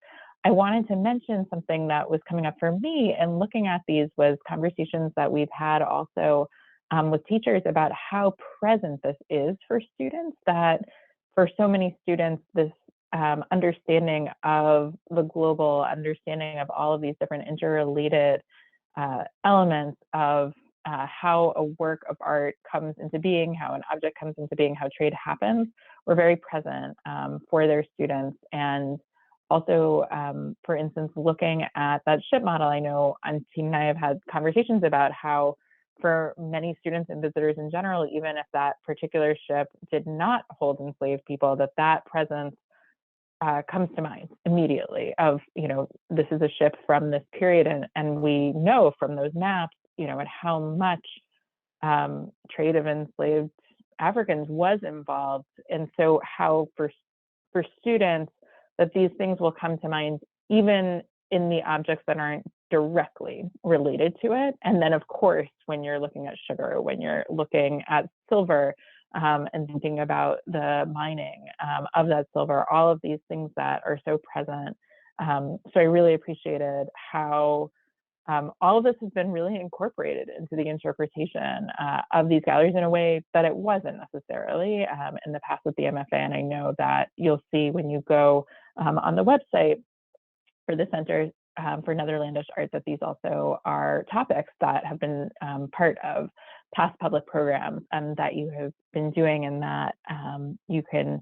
I wanted to mention something that was coming up for me and looking at these was conversations that we've had also with teachers about how present this is for students, that for so many students, this understanding of the global, understanding of all of these different interrelated elements of how a work of art comes into being, how an object comes into being, how trade happens, were very present for their students. And also, for instance, looking at that ship model, I know Antien and I have had conversations about how for many students and visitors in general, even if that particular ship did not hold enslaved people, that presence comes to mind immediately of, this is a ship from this period. And we know from those maps, and how much trade of enslaved Africans was involved. And so how for students that these things will come to mind, even in the objects that aren't directly related to it. And then of course, when you're looking at sugar, when you're looking at silver, and thinking about the mining of that silver, all of these things that are so present. So I really appreciated how all of this has been really incorporated into the interpretation of these galleries in a way that it wasn't necessarily in the past with the MFA. And I know that you'll see when you go on the website for the Center for Netherlandish Art that these also are topics that have been part of past public programs and that you have been doing, and that you can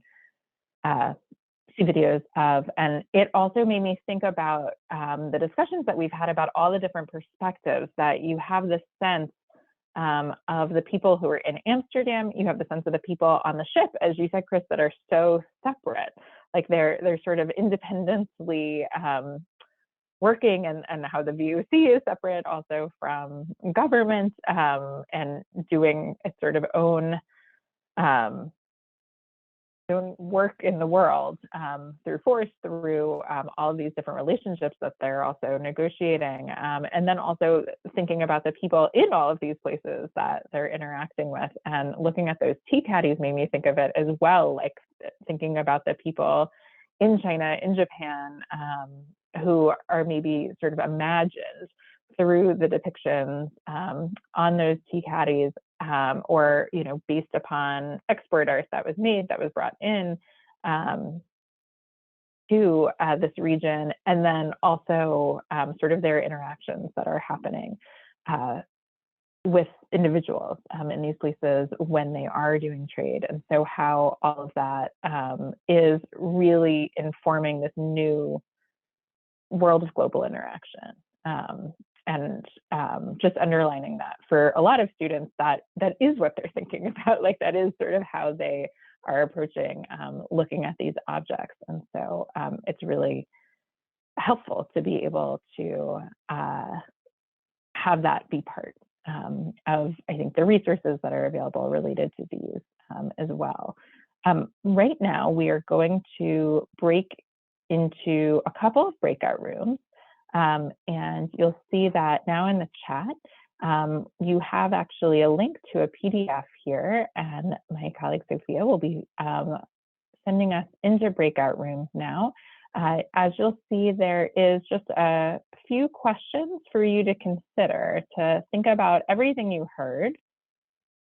see videos of. And it also made me think about the discussions that we've had about all the different perspectives, that you have this sense of the people who are in Amsterdam, you have the sense of the people on the ship, as you said, Chris, that are so separate, like they're sort of independently working, and how the VOC is separate also from government and doing its sort of own work in the world through force, through all of these different relationships that they're also negotiating. And then also thinking about the people in all of these places that they're interacting with, and looking at those tea caddies made me think of it as well, like thinking about the people in China, in Japan, who are maybe sort of imagined through the depictions on those tea caddies, or based upon export art that was made, that was brought in to this region, and then also sort of their interactions that are happening with individuals in these places when they are doing trade. And so how all of that is really informing this new world of global interaction. And just underlining that for a lot of students, that is what they're thinking about, like that is sort of how they are approaching looking at these objects. And so it's really helpful to be able to have that be part of, I think, the resources that are available related to these as well. Right now, we are going to break into a couple of breakout rooms. And you'll see that now in the chat, you have actually a link to a PDF here, and my colleague Sophia will be sending us into breakout rooms now. As you'll see, there is just a few questions for you to consider, to think about everything you heard.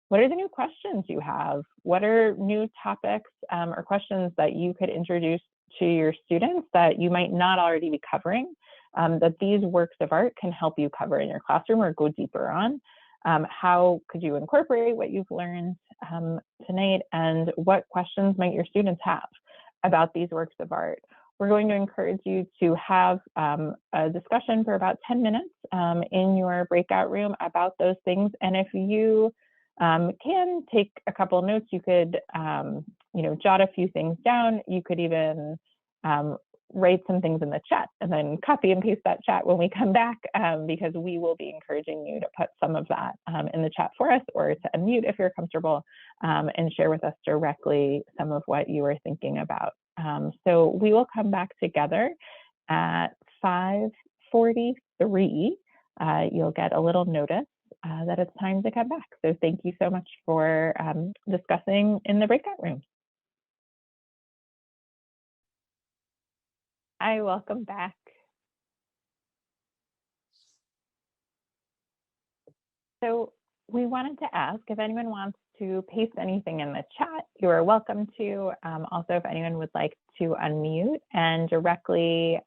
What are the new questions you have? What are new topics or questions that you could introduce to your students that you might not already be covering, that these works of art can help you cover in your classroom or go deeper on? How could you incorporate what you've learned tonight, and what questions might your students have about these works of art? We're going to encourage you to have a discussion for about 10 minutes in your breakout room about those things. And if you can take a couple notes, you could jot a few things down. You could even write some things in the chat and then copy and paste that chat when we come back, because we will be encouraging you to put some of that in the chat for us, or to unmute if you're comfortable, and share with us directly some of what you were thinking about. So we will come back together at 5:43. You'll get a little notice that it's time to come back. So thank you so much for discussing in the breakout room. Hi, welcome back. So we wanted to ask if anyone wants to paste anything in the chat, you are welcome to. Also, if anyone would like to unmute and directly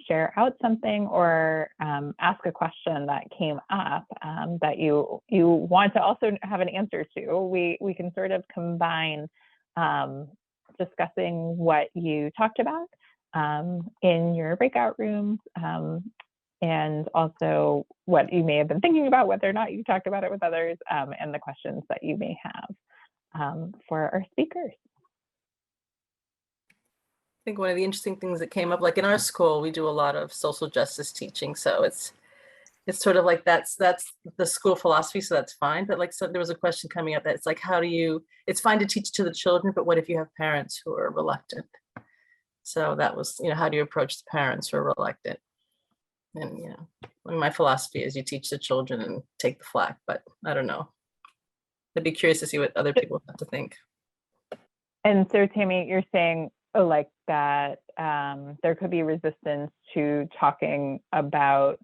share out something, or ask a question that came up that you want to also have an answer to, we can sort of combine discussing what you talked about in your breakout rooms, and also what you may have been thinking about, whether or not you talked about it with others, and the questions that you may have for our speakers. I think one of the interesting things that came up, like in our school, we do a lot of social justice teaching. So it's sort of like that's the school philosophy, so that's fine. But like, so there was a question coming up that it's like, how do you, it's fine to teach to the children, but what if you have parents who are reluctant? So that was, how do you approach the parents who are reluctant? And, my philosophy is you teach the children and take the flack, but I don't know. I'd be curious to see what other people have to think. And so Tammy, you're saying like that there could be resistance to talking about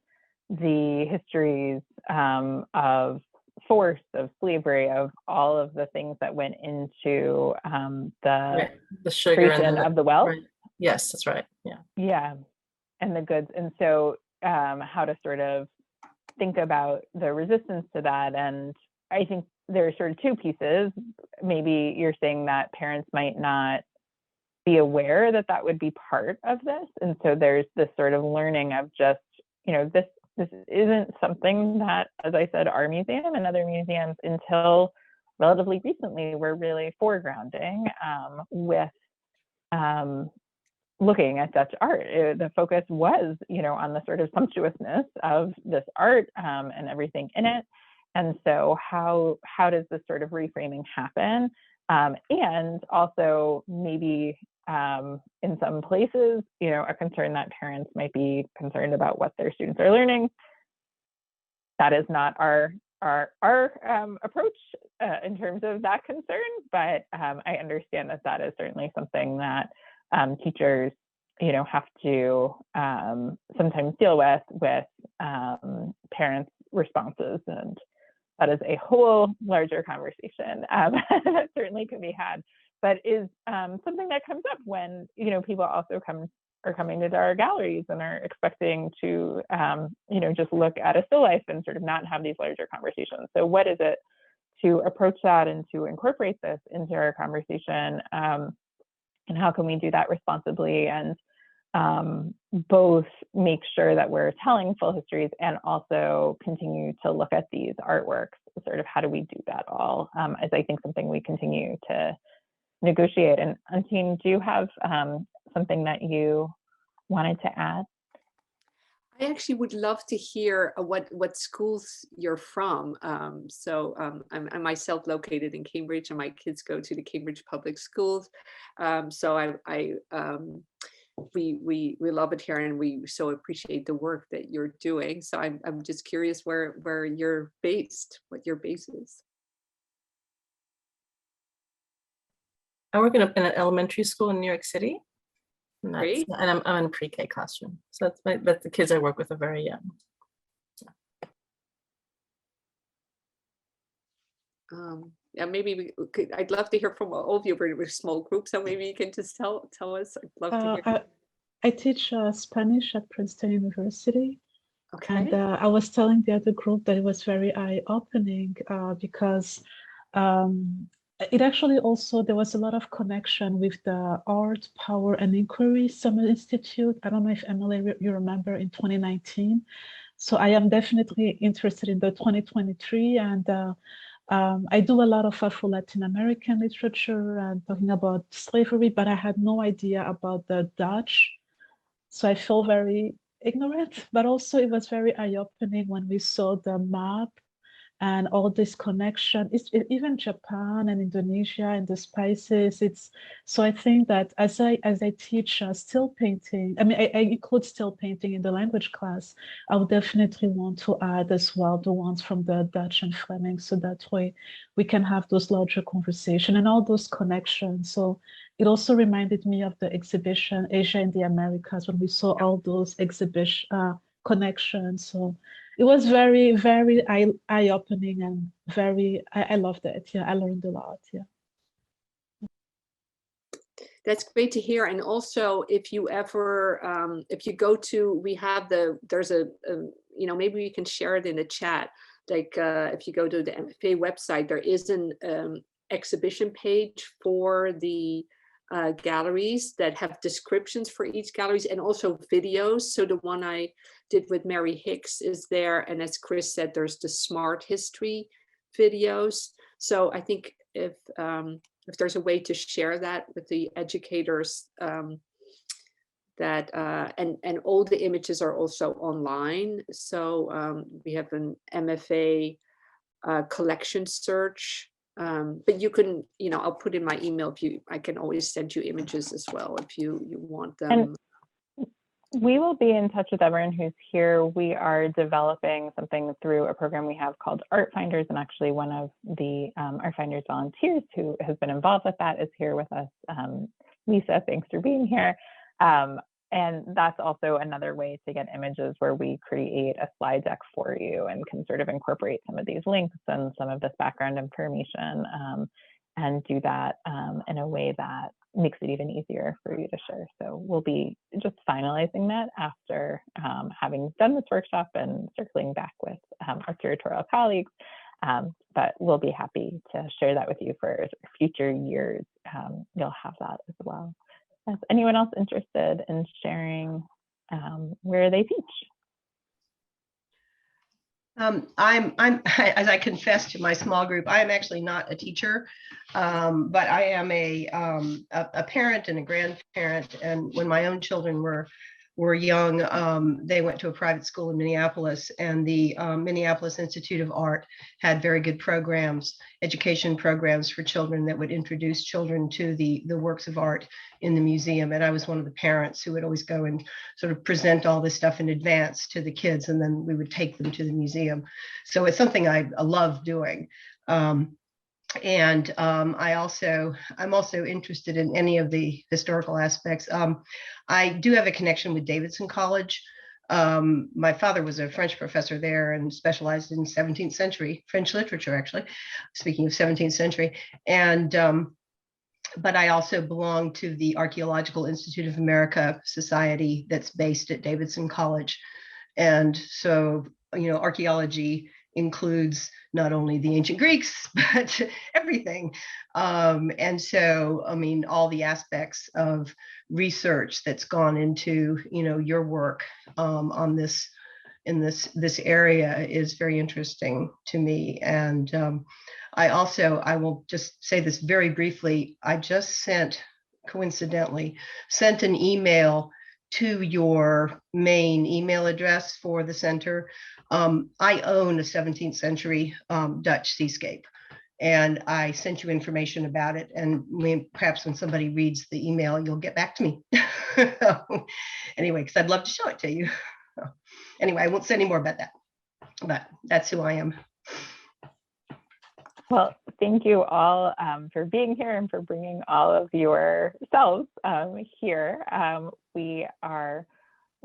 the histories of force, of slavery, of all of the things that went into the sugar creation of the wealth. Right. Yes, that's right. Yeah. Yeah, and the goods. And so how to sort of think about the resistance to that. And I think there are sort of two pieces. Maybe you're saying that parents might not be aware that that would be part of this. And so there's this sort of learning of just, this isn't something that, as I said, our museum and other museums until relatively recently were really foregrounding with looking at Dutch art. The focus was, on the sort of sumptuousness of this art and everything in it. And so how does this sort of reframing happen? And also maybe in some places, a concern that parents might be concerned about what their students are learning. That is not our approach in terms of that concern, but I understand that that is certainly something that teachers, have to sometimes deal with parents' responses, and that is a whole larger conversation that certainly can be had, but is something that comes up when people also are coming to our galleries and are expecting to just look at a still life and sort of not have these larger conversations. So what is it to approach that and to incorporate this into our conversation? And how can we do that responsibly and both make sure that we're telling full histories and also continue to look at these artworks? Sort of how do we do that all? As I think something we continue to negotiate. And Antien, do you have something that you wanted to add? I actually would love to hear what schools you're from. I'm myself located in Cambridge, and my kids go to the Cambridge public schools. So I we love it here, and we so appreciate the work that you're doing. So I'm just curious where you're based, what your base is. I work in an elementary school in New York City, and, Great. and I'm in a pre-K classroom. So that's the kids I work with are very young. Yeah, maybe I'd love to hear from all of you. We're a small group, so maybe you can just tell us. I'd love to hear. I teach Spanish at Princeton University. Okay. And I was telling the other group that it was very eye-opening because it actually also, there was a lot of connection with the Art, Power and Inquiry Summer Institute. I don't know if Emily, you remember, in 2019. So I am definitely interested in the 2023, and I do a lot of Afro-Latin American literature and talking about slavery, but I had no idea about the Dutch. So I feel very ignorant, but also it was very eye-opening when we saw the map and all this connection. Even Japan and Indonesia and the spices. So I think that as I teach still painting, I mean, I include still painting in the language class, I would definitely want to add as well the ones from the Dutch and Flemish, so that way we can have those larger conversations and all those connections. So it also reminded me of the exhibition Asia in the Americas, when we saw all those exhibition connections. So it was very, very eye-opening and I loved it. Yeah, I learned a lot. Yeah. That's great to hear. And also, if you ever, if you go to, there's a, maybe we can share it in the chat. Like if you go to the MFA website, there is an exhibition page for the galleries that have descriptions for each galleries and also videos. So the one I did with Mary Hicks is there. And as Chris said, there's the Smart History videos. So I think if there's a way to share that with the educators, and all the images are also online. So we have an MFA collection search. But you can, I'll put in my email I can always send you images as well if you want them. And we will be in touch with everyone who's here. We are developing something through a program we have called Art Finders, and actually one of the Art Finders volunteers who has been involved with that is here with us. Lisa, thanks for being here. And that's also another way to get images where we create a slide deck for you and can sort of incorporate some of these links and some of this background information and do that in a way that makes it even easier for you to share. So we'll be just finalizing that after having done this workshop and circling back with our curatorial colleagues. But we'll be happy to share that with you for future years. You'll have that as well. Is anyone else interested in sharing where they teach? I'm as I confessed to my small group, I am actually not a teacher, but I am a parent and a grandparent. And when my own children were young, they went to a private school in Minneapolis, and the Minneapolis Institute of Art had very good programs, education programs for children that would introduce children to the works of art in the museum. And I was one of the parents who would always go and sort of present all this stuff in advance to the kids, and then we would take them to the museum. So it's something I love doing. And I'm also interested in any of the historical aspects. I do have a connection with Davidson College. My father was a French professor there and specialized in 17th century French literature, actually, speaking of 17th century. And but I also belong to the Archaeological Institute of America Society that's based at Davidson College. And so, archaeology includes not only the ancient Greeks, but everything. And so, I mean, all the aspects of research that's gone into, your work on this, in this area is very interesting to me. And I will just say this very briefly. I just coincidentally sent an email to your main email address for the center. I own a 17th century Dutch seascape, And I sent you information about it. And perhaps when somebody reads the email, you'll get back to me. Anyway, because I'd love to show it to you. Anyway, I won't say any more about that, but that's who I am. Well, thank you all for being here and for bringing all of yourselves here. We are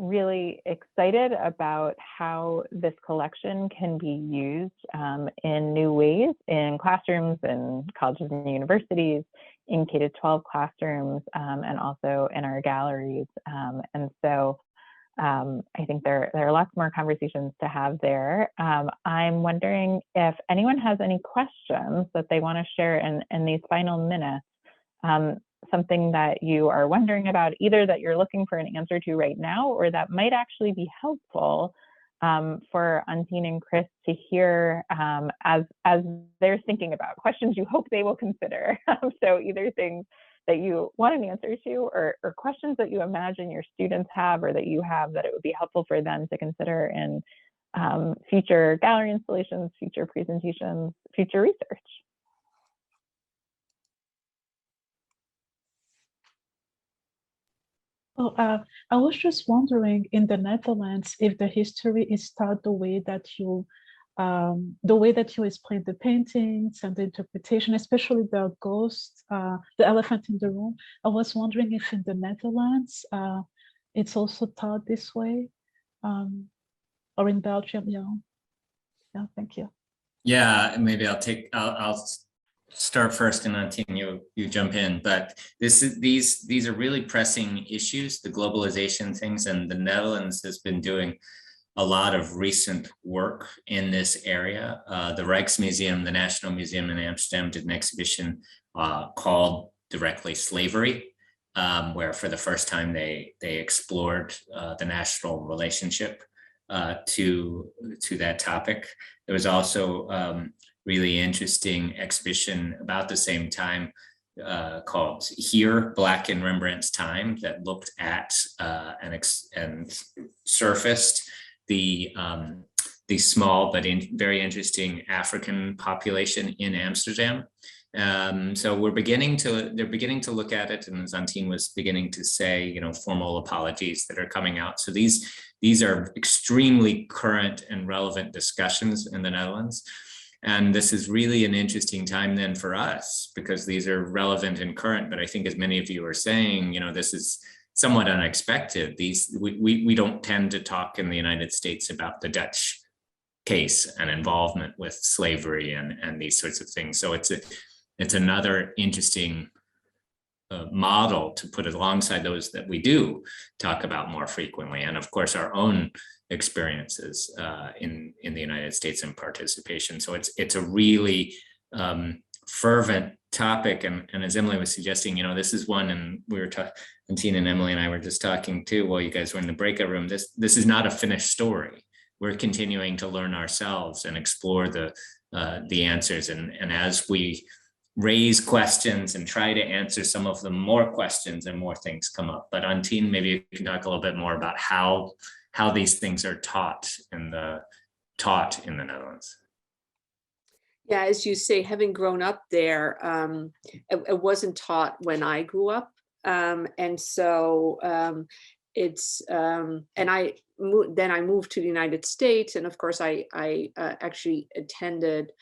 really excited about how this collection can be used in new ways in classrooms and colleges and universities, in K-12 classrooms, and also in our galleries. And so I think there are lots more conversations to have there. I'm wondering if anyone has any questions that they want to share in these final minutes, something that you are wondering about, either that you're looking for an answer to right now, or that might actually be helpful for Antien and Chris to hear as they're thinking about questions you hope they will consider. So either things that you want an answer to, or questions that you imagine your students have or that you have that it would be helpful for them to consider in future gallery installations, future presentations, future research. Oh, I was just wondering in the Netherlands if the history is taught the way that you explain the paintings and the interpretation, especially the ghost, the elephant in the room. I was wondering if in the Netherlands it's also taught this way, or in Belgium. Yeah, thank you. Yeah, maybe I'll start first, and Antien, you jump in. But these are really pressing issues, the globalization things, and the Netherlands has been doing a lot of recent work in this area. The Rijksmuseum, the National Museum in Amsterdam, did an exhibition called directly Slavery, where for the first time they explored the national relationship to that topic. There was also really interesting exhibition about the same time called Here, Black in Rembrandt's Time, that looked at and surfaced the small but very interesting African population in Amsterdam. So they're beginning to look at it, and as Antien was beginning to say, formal apologies that are coming out. So these are extremely current and relevant discussions in the Netherlands. And this is really an interesting time then for us, because these are relevant and current. But I think, as many of you are saying, this is somewhat unexpected. We don't tend to talk in the United States about the Dutch case and involvement with slavery and these sorts of things. So it's another interesting model to put alongside those that we do talk about more frequently, and of course our own experiences in the United States and participation. So it's a really fervent topic, and as Emily was suggesting, this is one, and we were talking, Antien and Emily and I were just talking too while you guys were in the breakout room. This is not a finished story. We're continuing to learn ourselves and explore the answers, and as we raise questions and try to answer some of them, more questions and more things come up. But Antien, maybe you can talk a little bit more about how these things are taught in the Netherlands. Yeah, as you say, having grown up there, it wasn't taught when I grew up, and so it's and I moved to the United States, and of course I actually attended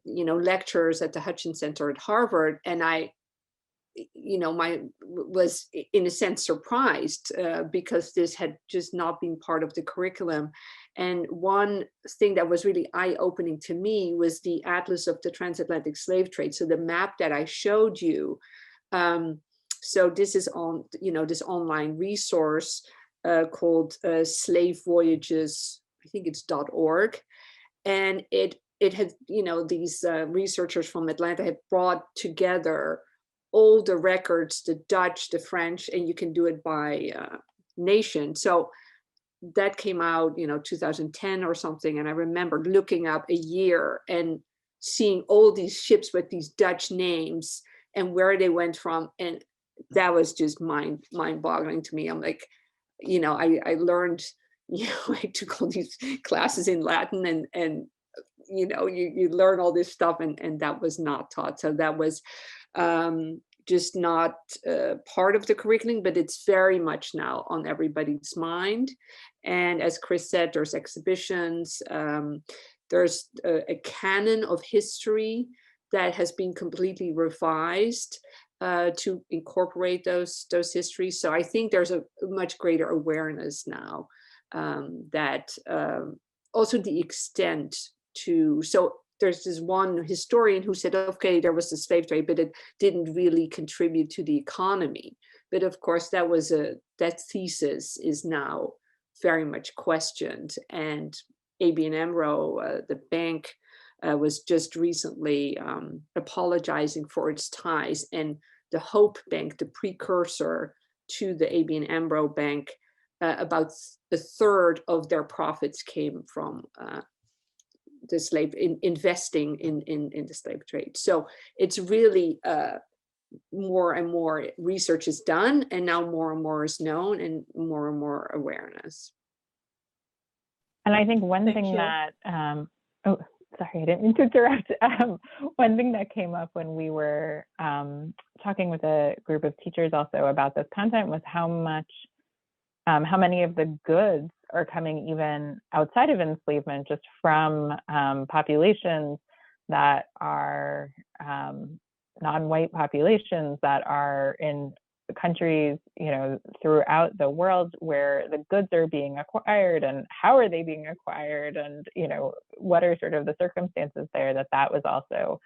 lectures at the Hutchins Center at Harvard, and I was in a sense surprised because this had just not been part of the curriculum. And one thing that was really eye-opening to me was the Atlas of the Transatlantic Slave Trade. So the map that I showed you. So this is on, this online resource called Slave Voyages, I think it's .org. And it had, these researchers from Atlanta had brought together all the records, the Dutch, the French, and you can do it by nation. So that came out, 2010 or something. And I remember looking up a year and seeing all these ships with these Dutch names and where they went from. And that was just mind-boggling to me. I'm like, I learned, I took all these classes in Latin and you learn all this stuff, and that was not taught. So that was just not part of the curriculum, but it's very much now on everybody's mind. And as Chris said, there's exhibitions, there's a canon of history that has been completely revised to incorporate those histories. So I think there's a much greater awareness now that also the extent to, so there's this one historian who said, okay, there was the slave trade, but it didn't really contribute to the economy. But of course, that thesis is now very much questioned. And ABN AMRO, the bank, was just recently apologizing for its ties. And the Hope Bank, the precursor to the ABN AMRO bank, about a third of their profits came from the slave investing in the slave trade. So it's really more and more research is done, and now more and more is known, and more awareness. And I think one thing that oh, sorry, I didn't mean to interrupt. One thing that came up when we were talking with a group of teachers also about this content was how many of the goods are coming even outside of enslavement, just from populations that are non-white populations that are in countries, throughout the world where the goods are being acquired, and how are they being acquired, and what are sort of the circumstances there. That was also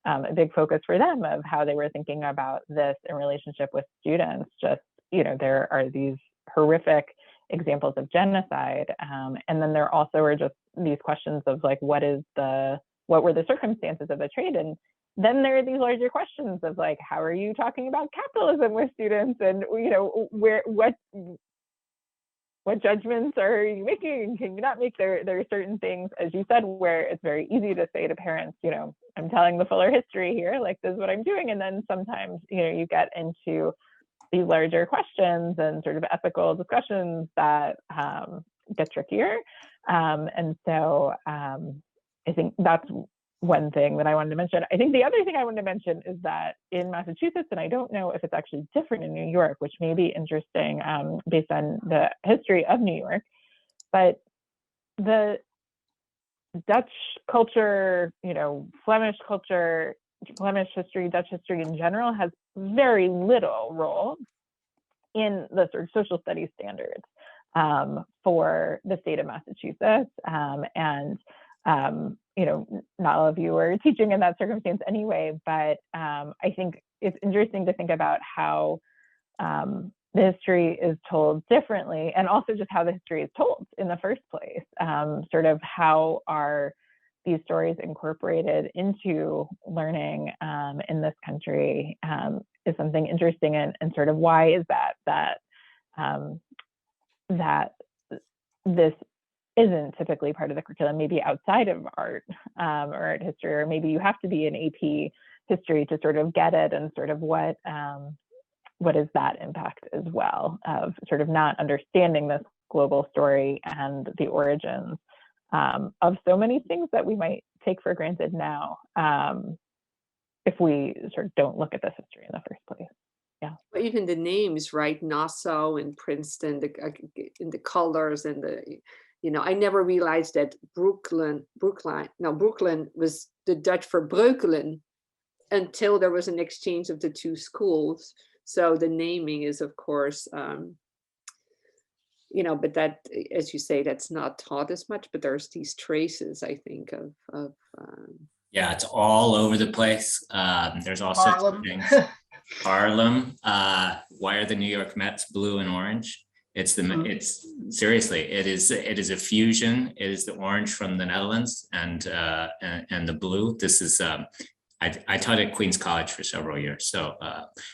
a big focus for them of how they were thinking about this in relationship with students. Just there are these horrific examples of genocide, and then there also are just these questions of like, what were the circumstances of the trade, and then there are these larger questions of like, how are you talking about capitalism with students, and what judgments are you making? Can you not make? There are certain things, as you said, where it's very easy to say to parents, I'm telling the fuller history here, like this is what I'm doing, and then sometimes you get into these larger questions and sort of ethical discussions that get trickier. And so I think that's one thing that I wanted to mention. I think the other thing I wanted to mention is that in Massachusetts, and I don't know if it's actually different in New York, which may be interesting based on the history of New York, but the Dutch culture, Flemish culture, Flemish history, Dutch history in general has very little role in the sort of social studies standards for the state of Massachusetts. Not all of you are teaching in that circumstance anyway, but I think it's interesting to think about how the history is told differently, and also just how the history is told in the first place. Sort of how are these stories incorporated into learning in this country is something interesting, and sort of why is that this isn't typically part of the curriculum, maybe outside of art or art history, or maybe you have to be in AP history to sort of get it, and sort of what is that impact as well of sort of not understanding this global story and the origins of so many things that we might take for granted now if we sort of don't look at this history in the first place. Yeah. Even the names, right? Nassau and Princeton, the colors and the, I never realized that Brooklyn was the Dutch for breukelen until there was an exchange of the two schools. So the naming is, of course, but that, as you say, that's not taught as much, but there's these traces, I think, of yeah, it's all over the place. There's all sorts of things. Harlem. Why are the New York Mets blue and orange? It's seriously, it is a fusion. It is the orange from the Netherlands and the blue. This is I taught at Queens College for several years, so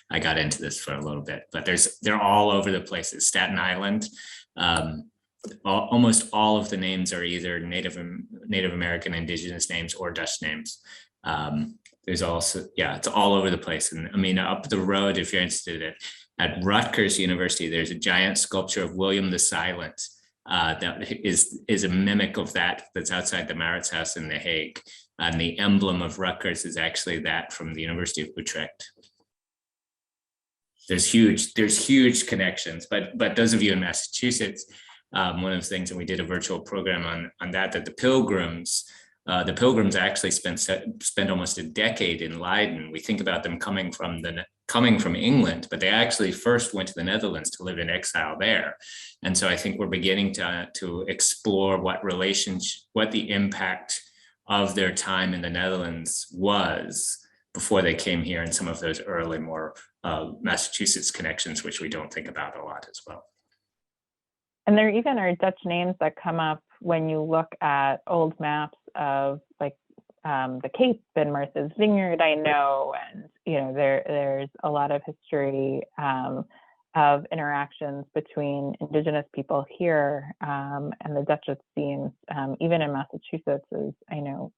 I got into this for a little bit. But they're all over the place. It's Staten Island. Almost all of the names are either Native American indigenous names or Dutch names. There's also, it's all over the place. And I mean, up the road, if you're interested at Rutgers University, there's a giant sculpture of William the Silent that is a mimic of that's outside the Mauritshuis in The Hague. And the emblem of Rutgers is actually that from the University of Utrecht. There's huge connections, but those of you in Massachusetts, one of the things, and we did a virtual program on that the Pilgrims actually spent almost a decade in Leiden. We think about them coming from England, but they actually first went to the Netherlands to live in exile there. And so I think we're beginning to explore what the impact of their time in the Netherlands was before they came here, and some of those early more Massachusetts connections, which we don't think about a lot as well. And there even are Dutch names that come up when you look at old maps of like the Cape and Martha's Vineyard, I know, and there's a lot of history of interactions between Indigenous people here and the Dutch, it seems, even in Massachusetts, as I know,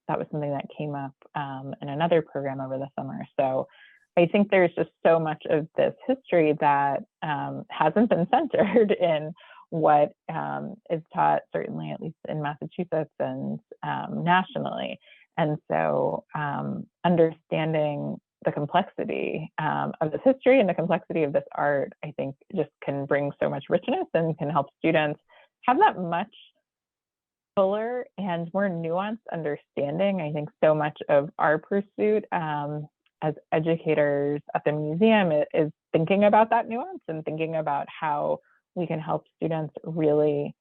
that was something that came up in another program over the summer. So I think there's just so much of this history that hasn't been centered in what is taught, certainly at least in Massachusetts and nationally. And so understanding the complexity of this history and the complexity of this art, I think just can bring so much richness and can help students have that much fuller and more nuanced understanding. I think so much of our pursuit as educators at the museum is thinking about that nuance and thinking about how we can help students really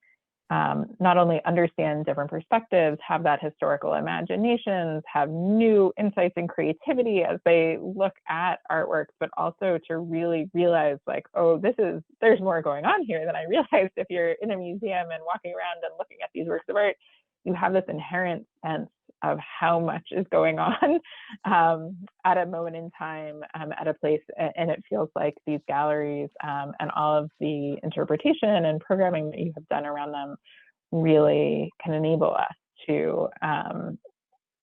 not only understand different perspectives, have that historical imaginations, have new insights and creativity as they look at artworks, but also to really realize like, oh, there's more going on here than I realized. If you're in a museum and walking around and looking at these works of art, you have this inherent sense of how much is going on at a moment in time, at a place, and it feels like these galleries and all of the interpretation and programming that you have done around them really can enable us to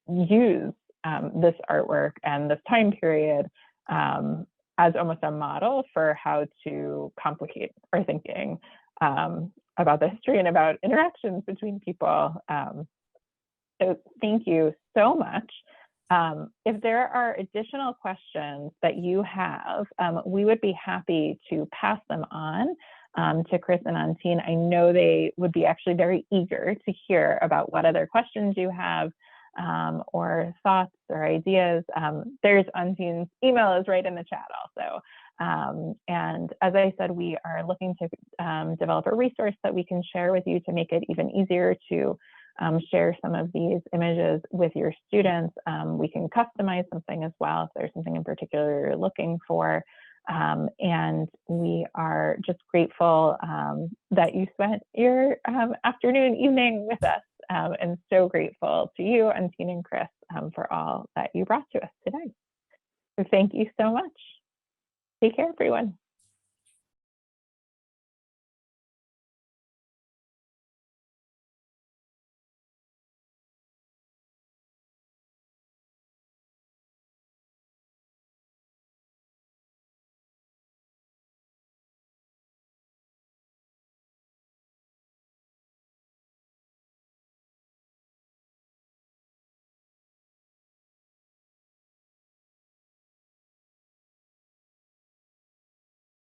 use this artwork and this time period as almost a model for how to complicate our thinking about the history and about interactions between people. So thank you so much. If there are additional questions that you have, we would be happy to pass them on to Chris and Antien. I know they would be actually very eager to hear about what other questions you have or thoughts or ideas. There's Antien's email is right in the chat also. And as I said, we are looking to develop a resource that we can share with you to make it even easier to share some of these images with your students. We can customize something as well if there's something in particular you're looking for. And we are just grateful that you spent your afternoon, evening with us, and so grateful to you, Antien and Chris, for all that you brought to us today. So thank you so much. Take care, everyone.